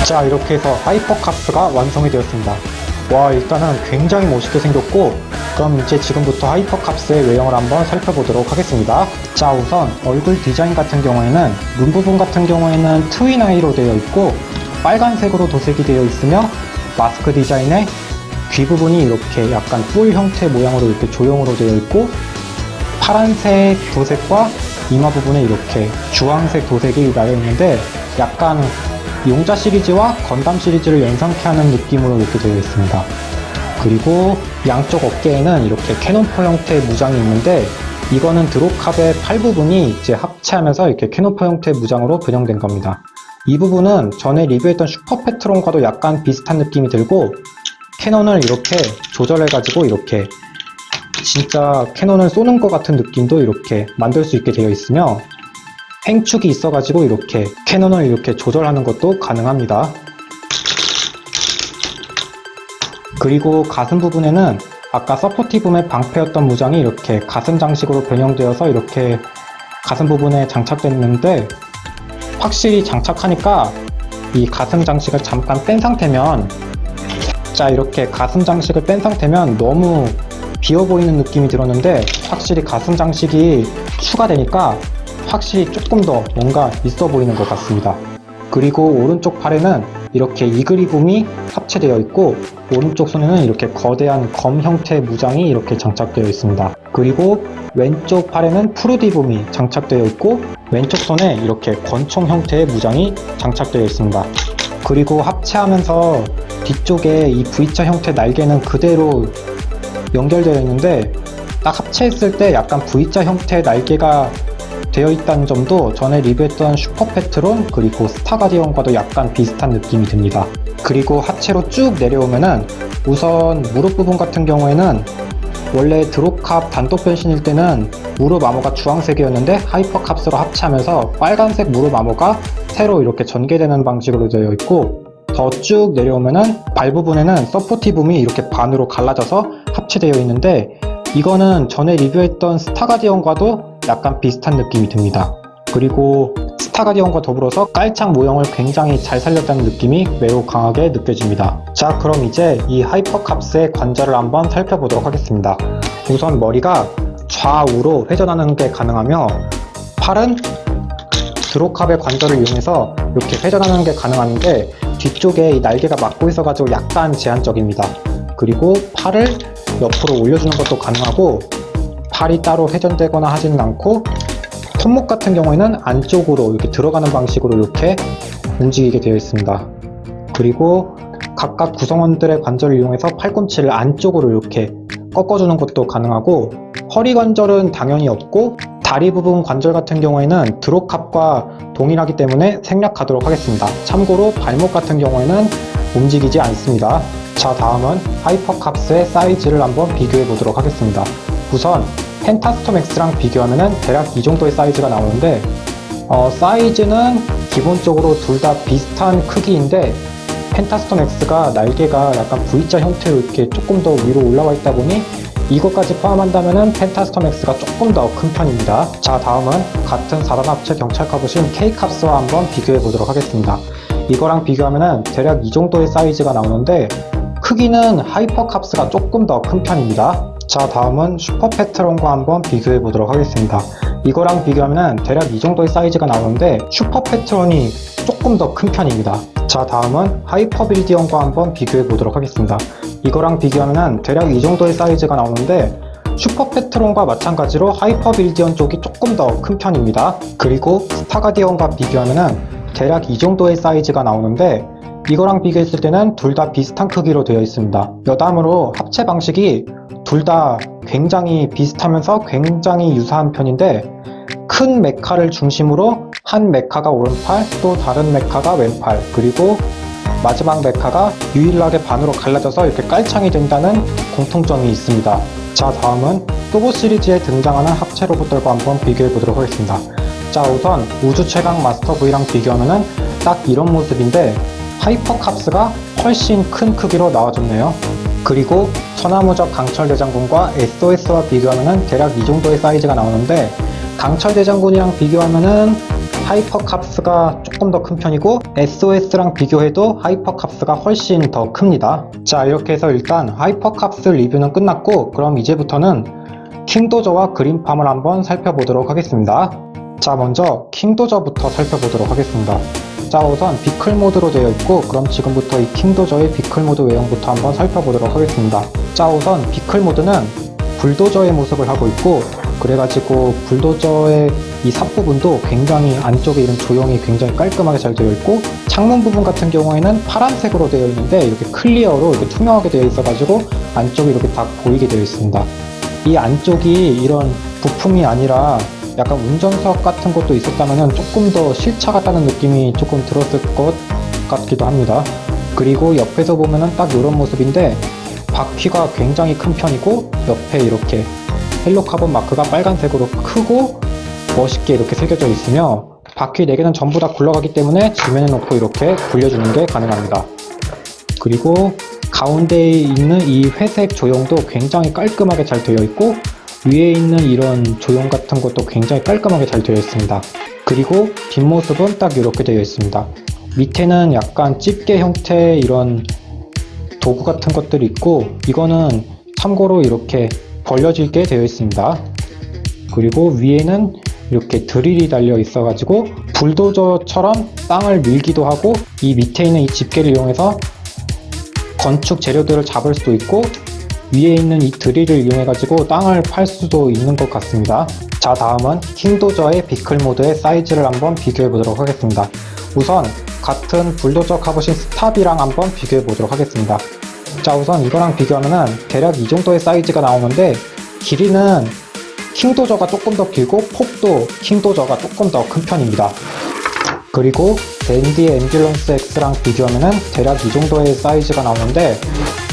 S1: 자, 이렇게 해서 하이퍼캅스가 완성이 되었습니다. 와, 일단은 굉장히 멋있게 생겼고, 그럼 이제 지금부터 하이퍼캅스의 외형을 한번 살펴보도록 하겠습니다. 자, 우선 얼굴 디자인 같은 경우에는 눈 부분 같은 경우에는 트윈 아이로 되어 있고, 빨간색으로 도색이 되어 있으며, 마스크 디자인에 귀 부분이 이렇게 약간 뿔 형태 모양으로 이렇게 조형으로 되어 있고, 파란색 도색과 이마 부분에 이렇게 주황색 도색이 나여 있는데, 약간 용자 시리즈와 건담 시리즈를 연상케 하는 느낌으로 이렇게 되어 있습니다. 그리고 양쪽 어깨에는 이렇게 캐논포 형태의 무장이 있는데, 이거는 드로캅의 팔 부분이 이제 합체하면서 이렇게 캐논포 형태의 무장으로 변형된 겁니다. 이 부분은 전에 리뷰했던 슈퍼패트론과도 약간 비슷한 느낌이 들고, 캐논을 이렇게 조절해가지고 이렇게 진짜 캐논을 쏘는 것 같은 느낌도 이렇게 만들 수 있게 되어 있으며, 횡축이 있어가지고 이렇게 캐논을 이렇게 조절하는 것도 가능합니다. 그리고 가슴 부분에는 아까 서포티브의 방패였던 무장이 이렇게 가슴 장식으로 변형되어서 이렇게 가슴 부분에 장착됐는데, 확실히 장착하니까 이 가슴 장식을 잠깐 뺀 상태면, 자 이렇게 가슴 장식을 뺀 상태면 너무 비어 보이는 느낌이 들었는데, 확실히 가슴 장식이 추가되니까 확실히 조금 더 뭔가 있어 보이는 것 같습니다. 그리고 오른쪽 팔에는 이렇게 이글이붐이 합체되어 있고, 오른쪽 손에는 이렇게 거대한 검 형태의 무장이 이렇게 장착되어 있습니다. 그리고 왼쪽 팔에는 푸르디붐이 장착되어 있고, 왼쪽 손에 이렇게 권총 형태의 무장이 장착되어 있습니다. 그리고 합체하면서 뒤쪽에 이 V자 형태 날개는 그대로 연결되어 있는데, 딱 합체했을 때 약간 V자 형태의 날개가 되어 있다는 점도 전에 리뷰했던 슈퍼패트론 그리고 스타가디언과도 약간 비슷한 느낌이 듭니다. 그리고 하체로 쭉 내려오면은 우선 무릎 부분 같은 경우에는 원래 드롭캅 단독 변신일 때는 무릎 암호가 주황색이었는데 하이퍼캅스로 합체하면서 빨간색 무릎 암호가 새로 이렇게 전개되는 방식으로 되어 있고, 더 쭉 내려오면은 발 부분에는 서포티붐이 이렇게 반으로 갈라져서 합체되어 있는데, 이거는 전에 리뷰했던 스타가디언과도 약간 비슷한 느낌이 듭니다. 그리고 스타가디언과 더불어서 깔창 모형을 굉장히 잘 살렸다는 느낌이 매우 강하게 느껴집니다. 자, 그럼 이제 이 하이퍼캅스의 관절을 한번 살펴보도록 하겠습니다. 우선 머리가 좌우로 회전하는 게 가능하며, 팔은 드롭캅의 관절을 이용해서 이렇게 회전하는 게 가능한데, 뒤쪽에 이 날개가 막고 있어가지고 약간 제한적입니다. 그리고 팔을 옆으로 올려주는 것도 가능하고, 팔이 따로 회전되거나 하지는 않고, 손목 같은 경우에는 안쪽으로 이렇게 들어가는 방식으로 이렇게 움직이게 되어 있습니다. 그리고 각각 구성원들의 관절을 이용해서 팔꿈치를 안쪽으로 이렇게 꺾어주는 것도 가능하고, 허리 관절은 당연히 없고, 다리 부분 관절 같은 경우에는 드롭캅과 동일하기 때문에 생략하도록 하겠습니다. 참고로 발목 같은 경우에는 움직이지 않습니다. 자, 다음은 하이퍼캅스의 사이즈를 한번 비교해 보도록 하겠습니다. 우선 펜타스톰 X랑 비교하면 대략 이 정도의 사이즈가 나오는데, 사이즈는 기본적으로 둘 다 비슷한 크기인데, 펜타스톰 X가 날개가 약간 V자 형태로 이렇게 조금 더 위로 올라와 있다 보니 이것까지 포함한다면 펜타스톰 X가 조금 더 큰 편입니다. 자, 다음은 같은 4단 합체 경찰 갑옷인 K캅스와 한번 비교해 보도록 하겠습니다. 이거랑 비교하면 대략 이 정도의 사이즈가 나오는데, 크기는 하이퍼캅스가 조금 더 큰 편입니다. 자, 다음은 슈퍼패트론과 한번 비교해 보도록 하겠습니다. 이거랑 비교하면 대략 이 정도의 사이즈가 나오는데, 슈퍼패트론이 조금 더 큰 편입니다. 자, 다음은 하이퍼빌디언과 한번 비교해 보도록 하겠습니다. 이거랑 비교하면 대략 이 정도의 사이즈가 나오는데, 슈퍼패트론과 마찬가지로 하이퍼빌디언 쪽이 조금 더 큰 편입니다. 그리고 스타가디언과 비교하면 대략 이 정도의 사이즈가 나오는데, 이거랑 비교했을 때는 둘 다 비슷한 크기로 되어 있습니다. 여담으로 합체 방식이 둘 다 굉장히 비슷하면서 굉장히 유사한 편인데, 큰 메카를 중심으로 한 메카가 오른팔, 또 다른 메카가 왼팔, 그리고 마지막 메카가 유일하게 반으로 갈라져서 이렇게 깔창이 된다는 공통점이 있습니다. 자, 다음은 또보 시리즈에 등장하는 합체 로봇들과 한번 비교해 보도록 하겠습니다. 자, 우선 우주 최강 마스터 V랑 비교하면 딱 이런 모습인데, 하이퍼캅스가 훨씬 큰 크기로 나와줬네요. 그리고 천하무적 강철대장군과 SOS와 비교하면 대략 이 정도의 사이즈가 나오는데, 강철대장군이랑 비교하면은 하이퍼캅스가 조금 더 큰 편이고, SOS랑 비교해도 하이퍼캅스가 훨씬 더 큽니다. 자, 이렇게 해서 일단 하이퍼캅스 리뷰는 끝났고, 그럼 이제부터는 킹도저와 그린팜을 한번 살펴보도록 하겠습니다. 자, 먼저 킹도저부터 살펴보도록 하겠습니다. 자, 우선 비클 모드로 되어 있고, 그럼 지금부터 이 킹도저의 비클 모드 외형부터 한번 살펴보도록 하겠습니다. 자, 우선 비클 모드는 불도저의 모습을 하고 있고, 그래가지고 불도저의 이 삽부분도 굉장히 안쪽에 이런 조형이 굉장히 깔끔하게 잘 되어 있고, 창문 부분 같은 경우에는 파란색으로 되어 있는데 이렇게 클리어로 이렇게 투명하게 되어 있어가지고 안쪽이 이렇게 다 보이게 되어 있습니다. 이 안쪽이 이런 부품이 아니라 약간 운전석 같은 것도 있었다면 조금 더 실차 같다는 느낌이 조금 들었을 것 같기도 합니다. 그리고 옆에서 보면은 딱 이런 모습인데 바퀴가 굉장히 큰 편이고 옆에 이렇게 헬로카본 마크가 빨간색으로 크고 멋있게 이렇게 새겨져 있으며 바퀴 4개는 전부 다 굴러가기 때문에 지면에 놓고 이렇게 굴려주는 게 가능합니다. 그리고 가운데에 있는 이 회색 조형도 굉장히 깔끔하게 잘 되어 있고 위에 있는 이런 조형 같은 것도 굉장히 깔끔하게 잘 되어 있습니다. 그리고 뒷모습은 딱 이렇게 되어 있습니다. 밑에는 약간 집게 형태의 이런 도구 같은 것들이 있고 이거는 참고로 이렇게 벌려지게 되어 있습니다. 그리고 위에는 이렇게 드릴이 달려 있어 가지고 불도저처럼 땅을 밀기도 하고 이 밑에 있는 이 집게를 이용해서 건축 재료들을 잡을 수도 있고 위에 있는 이 드릴을 이용해 가지고 땅을 팔 수도 있는 것 같습니다. 자, 다음은 킹도저의 비클 모드의 사이즈를 한번 비교해 보도록 하겠습니다. 우선 같은 불도저 갑옷인 스탑이랑 한번 비교해 보도록 하겠습니다. 자, 우선 이거랑 비교하면은 대략 이 정도의 사이즈가 나오는데 길이는 킹도저가 조금 더 길고 폭도 킹도저가 조금 더 큰 편입니다. 그리고 댄디의 앰뷸런스 X랑 비교하면은 대략 이 정도의 사이즈가 나오는데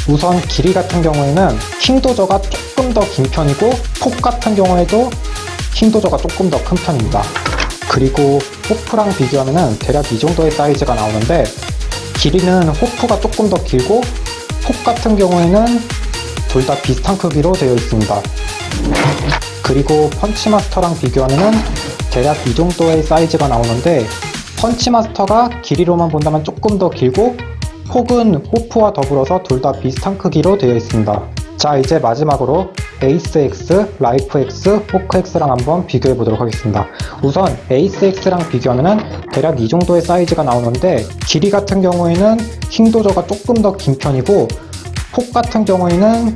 S1: 우선 길이 같은 경우에는 킹도저가 조금 더 긴 편이고 폭 같은 경우에도 킹도저가 조금 더 큰 편입니다. 그리고 호프랑 비교하면은 대략 이 정도의 사이즈가 나오는데 길이는 호프가 조금 더 길고 폭 같은 경우에는 둘 다 비슷한 크기로 되어 있습니다. 그리고 펀치마스터랑 비교하면은 대략 이 정도의 사이즈가 나오는데 펀치마스터가 길이로만 본다면 조금 더 길고 폭은 호프와 더불어서 둘 다 비슷한 크기로 되어 있습니다. 자, 이제 마지막으로 에이스 X, 라이프 X, 호크 X랑 한번 비교해 보도록 하겠습니다. 우선 에이스 X랑 비교하면은 대략 이 정도의 사이즈가 나오는데 길이 같은 경우에는 킹도저가 조금 더 긴 편이고 폭 같은 경우에는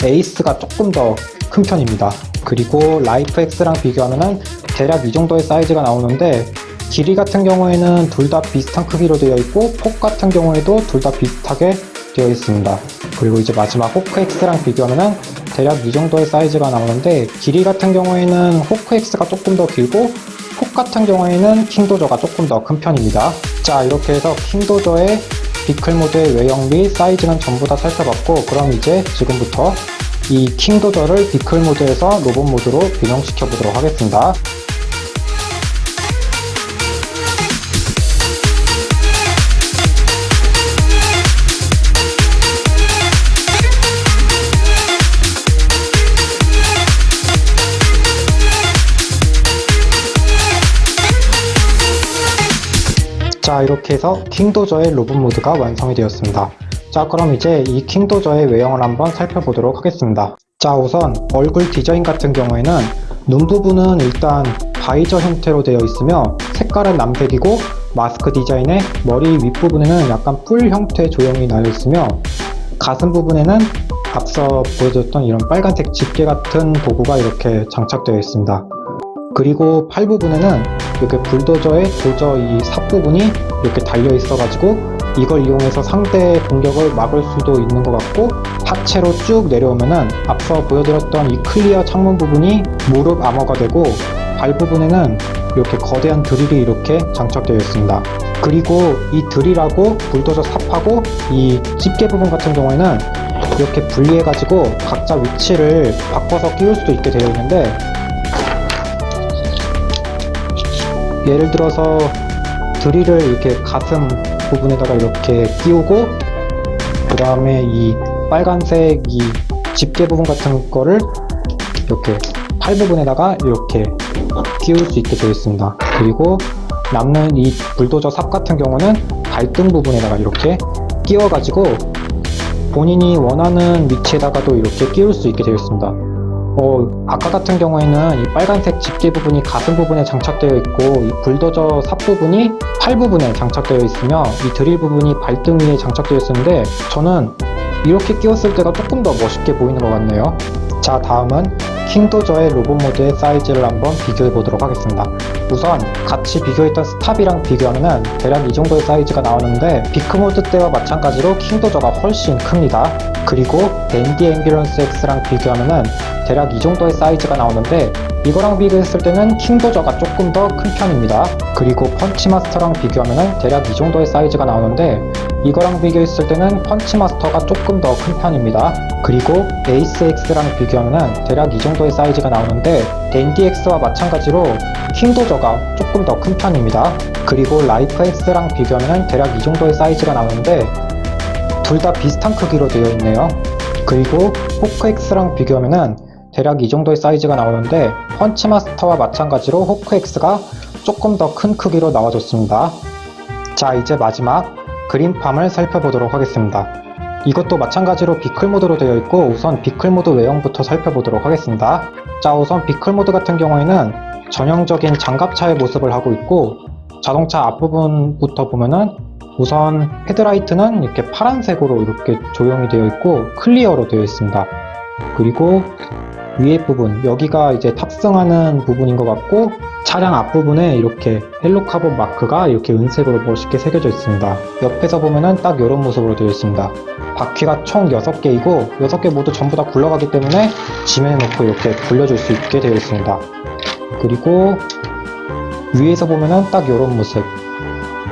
S1: 에이스가 조금 더 큰 편입니다. 그리고 라이프 X랑 비교하면은 대략 이 정도의 사이즈가 나오는데 길이 같은 경우에는 둘 다 비슷한 크기로 되어 있고 폭 같은 경우에도 둘 다 비슷하게 되어 있습니다. 그리고 이제 마지막 호크 X랑 비교하면은 대략 이 정도의 사이즈가 나오는데 길이 같은 경우에는 호크 X가 조금 더 길고 폭 같은 경우에는 킹도저가 조금 더 큰 편입니다. 자, 이렇게 해서 킹도저의 비클 모드의 외형 및 사이즈는 전부 다 살펴봤고 그럼 이제 지금부터 이 킹도저를 비클 모드에서 로봇 모드로 변형시켜 보도록 하겠습니다. 자, 이렇게 해서 킹도저의 로봇 모드가 완성이 되었습니다. 자, 그럼 이제 이 킹도저의 외형을 한번 살펴보도록 하겠습니다. 자, 우선 얼굴 디자인 같은 경우에는 눈 부분은 일단 바이저 형태로 되어 있으며 색깔은 남색이고 마스크 디자인에 머리 윗부분에는 약간 뿔 형태의 조형이 나여 있으며 가슴 부분에는 앞서 보여줬던 이런 빨간색 집게 같은 도구가 이렇게 장착되어 있습니다. 그리고 팔 부분에는 이렇게 불도저의 도저 이 삽 부분이 이렇게 달려 있어 가지고 이걸 이용해서 상대의 공격을 막을 수도 있는 것 같고 하체로 쭉 내려오면은 앞서 보여드렸던 이 클리어 창문 부분이 무릎 아머가 되고 발 부분에는 이렇게 거대한 드릴이 이렇게 장착되어 있습니다. 그리고 이 드릴하고 불도저 삽하고 이 집게 부분 같은 경우에는 이렇게 분리해 가지고 각자 위치를 바꿔서 끼울 수도 있게 되어 있는데 예를 들어서 드릴을 이렇게 가슴 부분에다가 이렇게 끼우고 그 다음에 이 빨간색 이 집게 부분 같은 거를 이렇게 팔 부분에다가 이렇게 끼울 수 있게 되어 있습니다. 그리고 남는 이 불도저 삽 같은 경우는 발등 부분에다가 이렇게 끼워 가지고 본인이 원하는 위치에다가도 이렇게 끼울 수 있게 되어 있습니다. 아까 같은 경우에는 이 빨간색 집게 부분이 가슴 부분에 장착되어 있고 이 불도저 삽 부분이 팔 부분에 장착되어 있으며 이 드릴 부분이 발등 위에 장착되어 있었는데 저는 이렇게 끼웠을 때가 조금 더 멋있게 보이는 것 같네요. 자, 다음은 킹도저의 로봇 모드의 사이즈를 한번 비교해 보도록 하겠습니다. 우선 같이 비교했던 스탑이랑 비교하면은 대략 이 정도의 사이즈가 나오는데 비크 모드 때와 마찬가지로 킹도저가 훨씬 큽니다. 그리고 댄디 앰뷸런스 X랑 비교하면은 대략 이 정도의 사이즈가 나오는데, 이거랑 비교했을 때는 킹도저가 조금 더 큰 편입니다. 그리고 펀치마스터랑 비교하면은 대략 이 정도의 사이즈가 나오는데, 이거랑 비교했을 때는 펀치마스터가 조금 더 큰 편입니다. 그리고 에이스 X랑 비교하면은 대략 이 정도의 사이즈가 나오는데, 댄디 X와 마찬가지로 킹도저가 조금 더 큰 편입니다. 그리고 라이프 X랑 비교하면은 대략 이 정도의 사이즈가 나오는데, 둘 다 비슷한 크기로 되어 있네요. 그리고 호크 X랑 비교하면은 대략 이 정도의 사이즈가 나오는데, 펀치마스터와 마찬가지로 호크 X가 조금 더 큰 크기로 나와줬습니다. 자, 이제 마지막 그린팜을 살펴보도록 하겠습니다. 이것도 마찬가지로 비클 모드로 되어 있고, 우선 비클 모드 외형부터 살펴보도록 하겠습니다. 자, 우선 비클 모드 같은 경우에는 전형적인 장갑차의 모습을 하고 있고, 자동차 앞부분부터 보면은 우선 헤드라이트는 이렇게 파란색으로 이렇게 조형이 되어 있고 클리어로 되어 있습니다. 그리고 위에 부분, 여기가 이제 탑승하는 부분인 것 같고, 차량 앞부분에 이렇게 헬로카본 마크가 이렇게 은색으로 멋있게 새겨져 있습니다. 옆에서 보면은 딱 이런 모습으로 되어 있습니다. 바퀴가 총 6개이고 6개 모두 전부 다 굴러가기 때문에 지면에 놓고 이렇게 돌려줄 수 있게 되어 있습니다. 그리고 위에서 보면은 딱 이런 모습,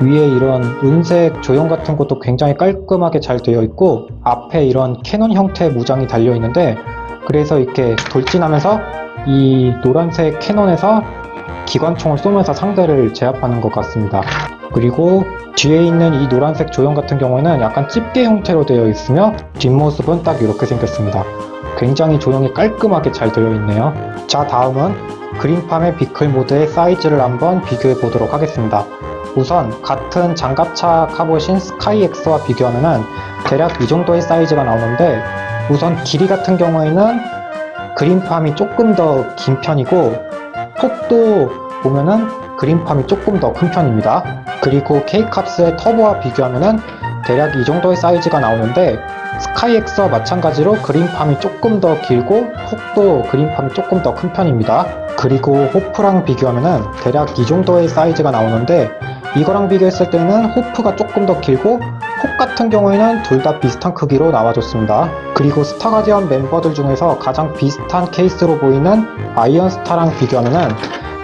S1: 위에 이런 은색 조형 같은 것도 굉장히 깔끔하게 잘 되어 있고, 앞에 이런 캐논 형태의 무장이 달려 있는데, 그래서 이렇게 돌진하면서 이 노란색 캐논에서 기관총을 쏘면서 상대를 제압하는 것 같습니다. 그리고 뒤에 있는 이 노란색 조형 같은 경우에는 약간 집게 형태로 되어 있으며, 뒷모습은 딱 이렇게 생겼습니다. 굉장히 조형이 깔끔하게 잘 되어 있네요. 자, 다음은 그린팜의 비클 모드의 사이즈를 한번 비교해 보도록 하겠습니다. 우선 같은 장갑차 카봇인 스카이X와 비교하면은 대략 이 정도의 사이즈가 나오는데, 우선 길이 같은 경우에는 그린팜이 조금 더 긴 편이고, 폭도 보면은 그린팜이 조금 더 큰 편입니다. 그리고 K캅스의 터보와 비교하면은 대략 이 정도의 사이즈가 나오는데, 스카이X와 마찬가지로 그린팜이 조금 더 길고 폭도 그린팜이 조금 더 큰 편입니다. 그리고 호프랑 비교하면은 대략 이 정도의 사이즈가 나오는데, 이거랑 비교했을 때는 호프가 조금 더 길고 폭 같은 경우에는 둘 다 비슷한 크기로 나와줬습니다. 그리고 스타가디언 멤버들 중에서 가장 비슷한 케이스로 보이는 아이언스타랑 비교하면은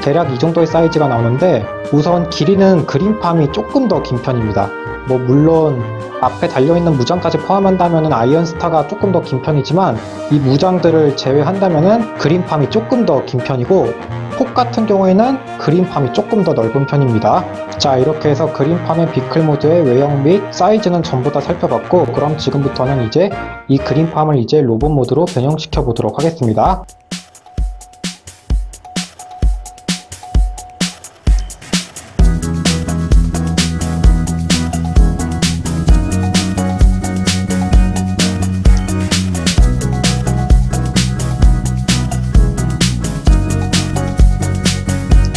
S1: 대략 이 정도의 사이즈가 나오는데, 우선 길이는 그린팜이 조금 더 긴 편입니다. 뭐 물론 앞에 달려있는 무장까지 포함한다면 아이언스타가 조금 더 긴 편이지만, 이 무장들을 제외한다면 그린팜이 조금 더 긴 편이고, 폭 같은 경우에는 그린팜이 조금 더 넓은 편입니다. 자, 이렇게 해서 그린팜의 비클 모드의 외형 및 사이즈는 전부 다 살펴봤고, 그럼 지금부터는 이제 이 그린팜을 이제 로봇 모드로 변형시켜 보도록 하겠습니다.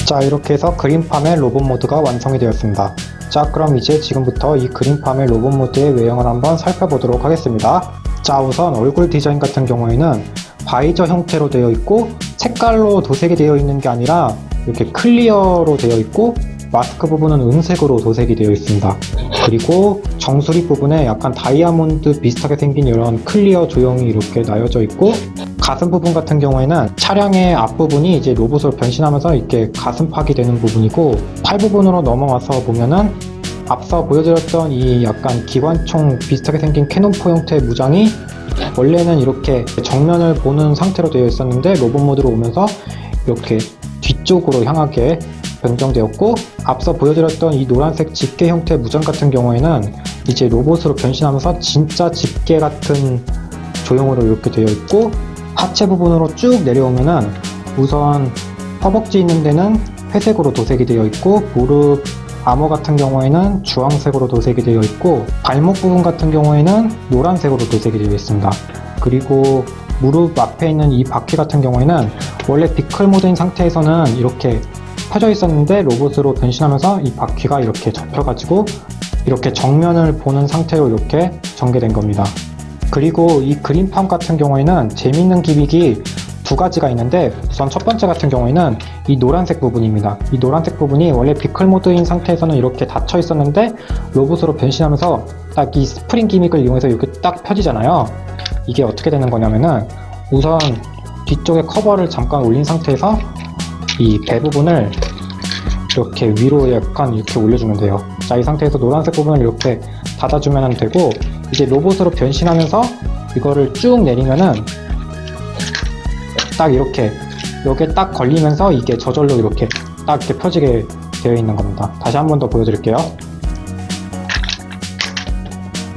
S1: 자, 이렇게 해서 그린팜의 로봇 모드가 완성이 되었습니다. 자, 그럼 이제 지금부터 이 그린팜의 로봇 모드의 외형을 한번 살펴보도록 하겠습니다. 자, 우선 얼굴 디자인 같은 경우에는 바이저 형태로 되어 있고, 색깔로 도색이 되어 있는 게 아니라 이렇게 클리어로 되어 있고, 마스크 부분은 은색으로 도색이 되어 있습니다. 그리고 정수리 부분에 약간 다이아몬드 비슷하게 생긴 이런 클리어 조형이 이렇게 나여져 있고, 가슴 부분 같은 경우에는 차량의 앞부분이 이제 로봇으로 변신하면서 이렇게 가슴팍이 되는 부분이고, 팔 부분으로 넘어와서 보면은 앞서 보여드렸던 이 약간 기관총 비슷하게 생긴 캐논포 형태의 무장이 원래는 이렇게 정면을 보는 상태로 되어 있었는데, 로봇 모드로 오면서 이렇게 뒤쪽으로 향하게 변경되었고, 앞서 보여드렸던 이 노란색 집게 형태의 무장 같은 경우에는 이제 로봇으로 변신하면서 진짜 집게 같은 조형으로 이렇게 되어 있고, 하체 부분으로 쭉 내려오면은 우선 허벅지 있는 데는 회색으로 도색이 되어 있고, 무릎 아머 같은 경우에는 주황색으로 도색이 되어 있고, 발목 부분 같은 경우에는 노란색으로 도색이 되어 있습니다. 그리고 무릎 앞에 있는 이 바퀴 같은 경우에는 원래 비클 모드인 상태에서는 이렇게 펴져 있었는데, 로봇으로 변신하면서 이 바퀴가 이렇게 접혀가지고 이렇게 정면을 보는 상태로 이렇게 전개된 겁니다. 그리고 이 그린팜 같은 경우에는 재밌는 기믹이 두 가지가 있는데, 우선 첫 번째 같은 경우에는 이 노란색 부분입니다. 이 노란색 부분이 원래 비클 모드인 상태에서는 이렇게 닫혀 있었는데, 로봇으로 변신하면서 딱 이 스프링 기믹을 이용해서 이렇게 딱 펴지잖아요. 이게 어떻게 되는 거냐면은 우선 뒤쪽에 커버를 잠깐 올린 상태에서 이 배 부분을 이렇게 위로 약간 이렇게 올려주면 돼요. 자, 이 상태에서 노란색 부분을 이렇게 닫아주면 되고, 이제 로봇으로 변신하면서 이거를 쭉 내리면은 딱 이렇게 여기에 딱 걸리면서 이게 저절로 이렇게 딱 이렇게 펴지게 되어 있는 겁니다. 다시 한 번 더 보여드릴게요.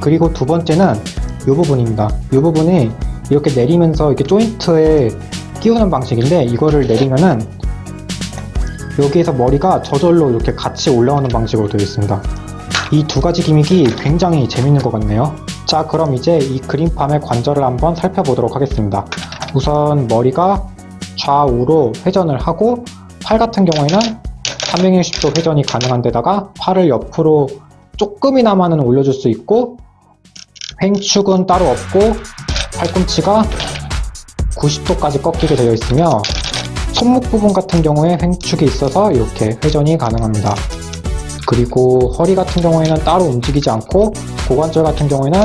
S1: 그리고 두 번째는 이 부분입니다. 이 부분이 이렇게 내리면서 이렇게 조인트에 끼우는 방식인데, 이거를 내리면은 여기에서 머리가 저절로 이렇게 같이 올라오는 방식으로 되어 있습니다. 이 두 가지 기믹이 굉장히 재밌는 것 같네요. 자, 그럼 이제 이 그린팜의 관절을 한번 살펴보도록 하겠습니다. 우선 머리가 좌우로 회전을 하고, 팔 같은 경우에는 360도 회전이 가능한 데다가 팔을 옆으로 조금이나마는 올려줄 수 있고, 횡축은 따로 없고 팔꿈치가 90도까지 꺾이게 되어 있으며, 손목 부분 같은 경우에 횡축이 있어서 이렇게 회전이 가능합니다. 그리고 허리 같은 경우에는 따로 움직이지 않고, 고관절 같은 경우에는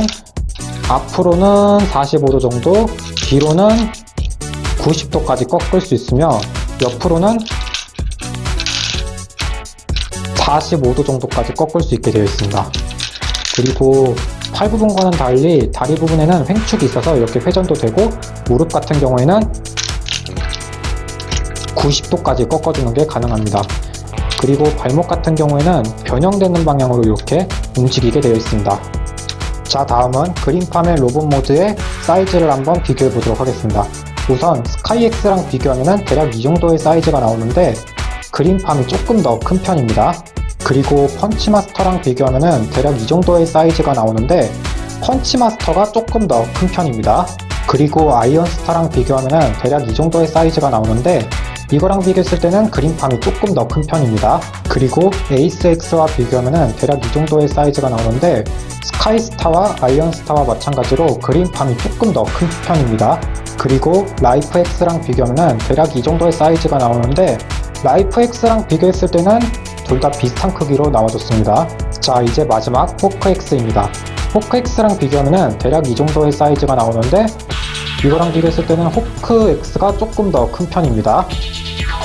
S1: 앞으로는 45도 정도, 뒤로는 90도까지 꺾을 수 있으며, 옆으로는 45도 정도까지 꺾을 수 있게 되어 있습니다. 그리고 팔 부분과는 달리 다리 부분에는 횡축이 있어서 이렇게 회전도 되고, 무릎 같은 경우에는 90도까지 꺾어주는 게 가능합니다. 그리고 발목 같은 경우에는 변형되는 방향으로 이렇게 움직이게 되어 있습니다. 자, 다음은 그린팜의 로봇 모드의 사이즈를 한번 비교해 보도록 하겠습니다. 우선 스카이X랑 비교하면 대략 이 정도의 사이즈가 나오는데, 그린팜이 조금 더 큰 편입니다. 그리고 펀치마스터랑 비교하면 대략 이 정도의 사이즈가 나오는데, 펀치마스터가 조금 더 큰 편입니다. 그리고 아이언스타랑 비교하면 대략 이 정도의 사이즈가 나오는데, 이거랑 비교했을 때는 그린팜이 조금 더 큰 편입니다. 그리고 에이스X와 비교하면 대략 이 정도의 사이즈가 나오는데, 스카이스타와 아이언스타와 마찬가지로 그린팜이 조금 더 큰 편입니다. 그리고 라이프X랑 비교하면 대략 이 정도의 사이즈가 나오는데, 라이프X랑 비교했을 때는 둘 다 비슷한 크기로 나와줬습니다. 자, 이제 마지막 포크X입니다. 포크X랑 비교하면 대략 이 정도의 사이즈가 나오는데, 이거랑 비교했을 때는 호크X가 조금 더 큰 편입니다.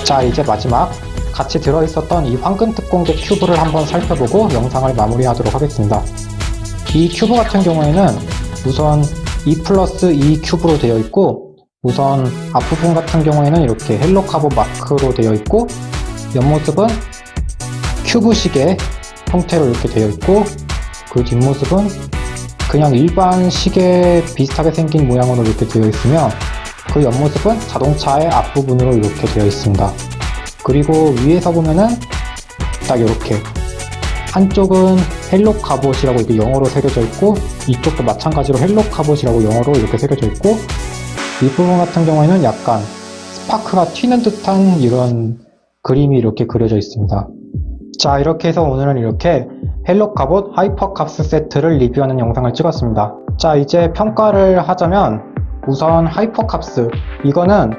S1: 자, 이제 마지막 같이 들어있었던 이 황금특공대 큐브를 한번 살펴보고 영상을 마무리하도록 하겠습니다. 이 큐브 같은 경우에는 우선 2+2 큐브로 되어 있고, 우선 앞부분 같은 경우에는 이렇게 헬로카본 마크로 되어 있고, 옆모습은 큐브식의 형태로 이렇게 되어 있고, 그 뒷모습은 그냥 일반 시계 비슷하게 생긴 모양으로 이렇게 되어 있으며, 그 옆모습은 자동차의 앞부분으로 이렇게 되어 있습니다. 그리고 위에서 보면은 딱 이렇게 한쪽은 헬로 카봇이라고 이렇게 영어로 새겨져 있고, 이쪽도 마찬가지로 헬로 카봇이라고 영어로 이렇게 새겨져 있고, 이 부분 같은 경우에는 약간 스파크가 튀는 듯한 이런 그림이 이렇게 그려져 있습니다. 자, 이렇게 해서 오늘은 이렇게 헬로 카봇 하이퍼캅스 세트를 리뷰하는 영상을 찍었습니다. 자, 이제 평가를 하자면, 우선 하이퍼캅스, 이거는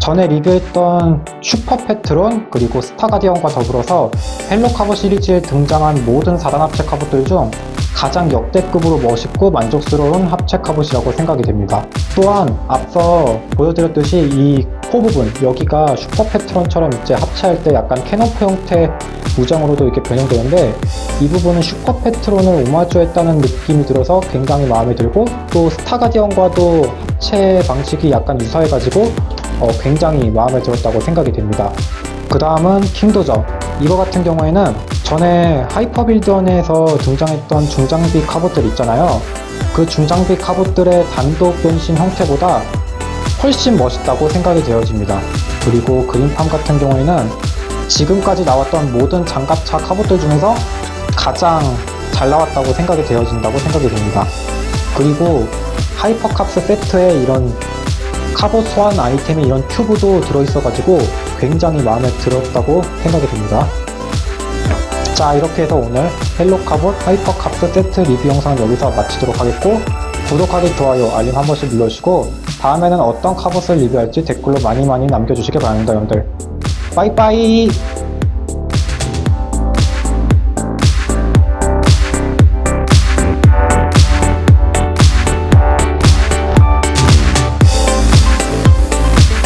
S1: 전에 리뷰했던 슈퍼 페트론 그리고 스타 가디언과 더불어서 헬로 카봇 시리즈에 등장한 모든 4단 합체 카봇들 중 가장 역대급으로 멋있고 만족스러운 합체 카봇이라고 생각이 됩니다. 또한 앞서 보여드렸듯이 이 코 부분, 여기가 슈퍼 페트론처럼 이제 합체할 때 약간 캐노프 형태 무장으로도 이렇게 변형되는데, 이 부분은 슈퍼 페트론을 오마주했다는 느낌이 들어서 굉장히 마음에 들고, 또 스타 가디언과도 합체 방식이 약간 유사해가지고 굉장히 마음에 들었다고 생각이 됩니다. 그 다음은 킹도저, 이거 같은 경우에는 전에 하이퍼빌드원에서 등장했던 중장비 카봇들 있잖아요. 그 중장비 카봇들의 단독 변신 형태보다 훨씬 멋있다고 생각이 되어집니다. 그리고 그린팜 같은 경우에는 지금까지 나왔던 모든 장갑차 카봇들 중에서 가장 잘 나왔다고 생각이 되어진다고 생각이 됩니다. 그리고 하이퍼캅스 세트에 이런 카봇 소환 아이템에 이런 큐브도 들어있어가지고 굉장히 마음에 들었다고 생각이 됩니다. 자, 이렇게 해서 오늘 헬로 카봇 하이퍼캅스 세트 리뷰 영상을 여기서 마치도록 하겠고, 구독하기, 좋아요, 알림 한 번씩 눌러주시고, 다음에는 어떤 카봇을 리뷰할지 댓글로 많이 남겨주시기 바랍니다, 여러분들. 빠이빠이!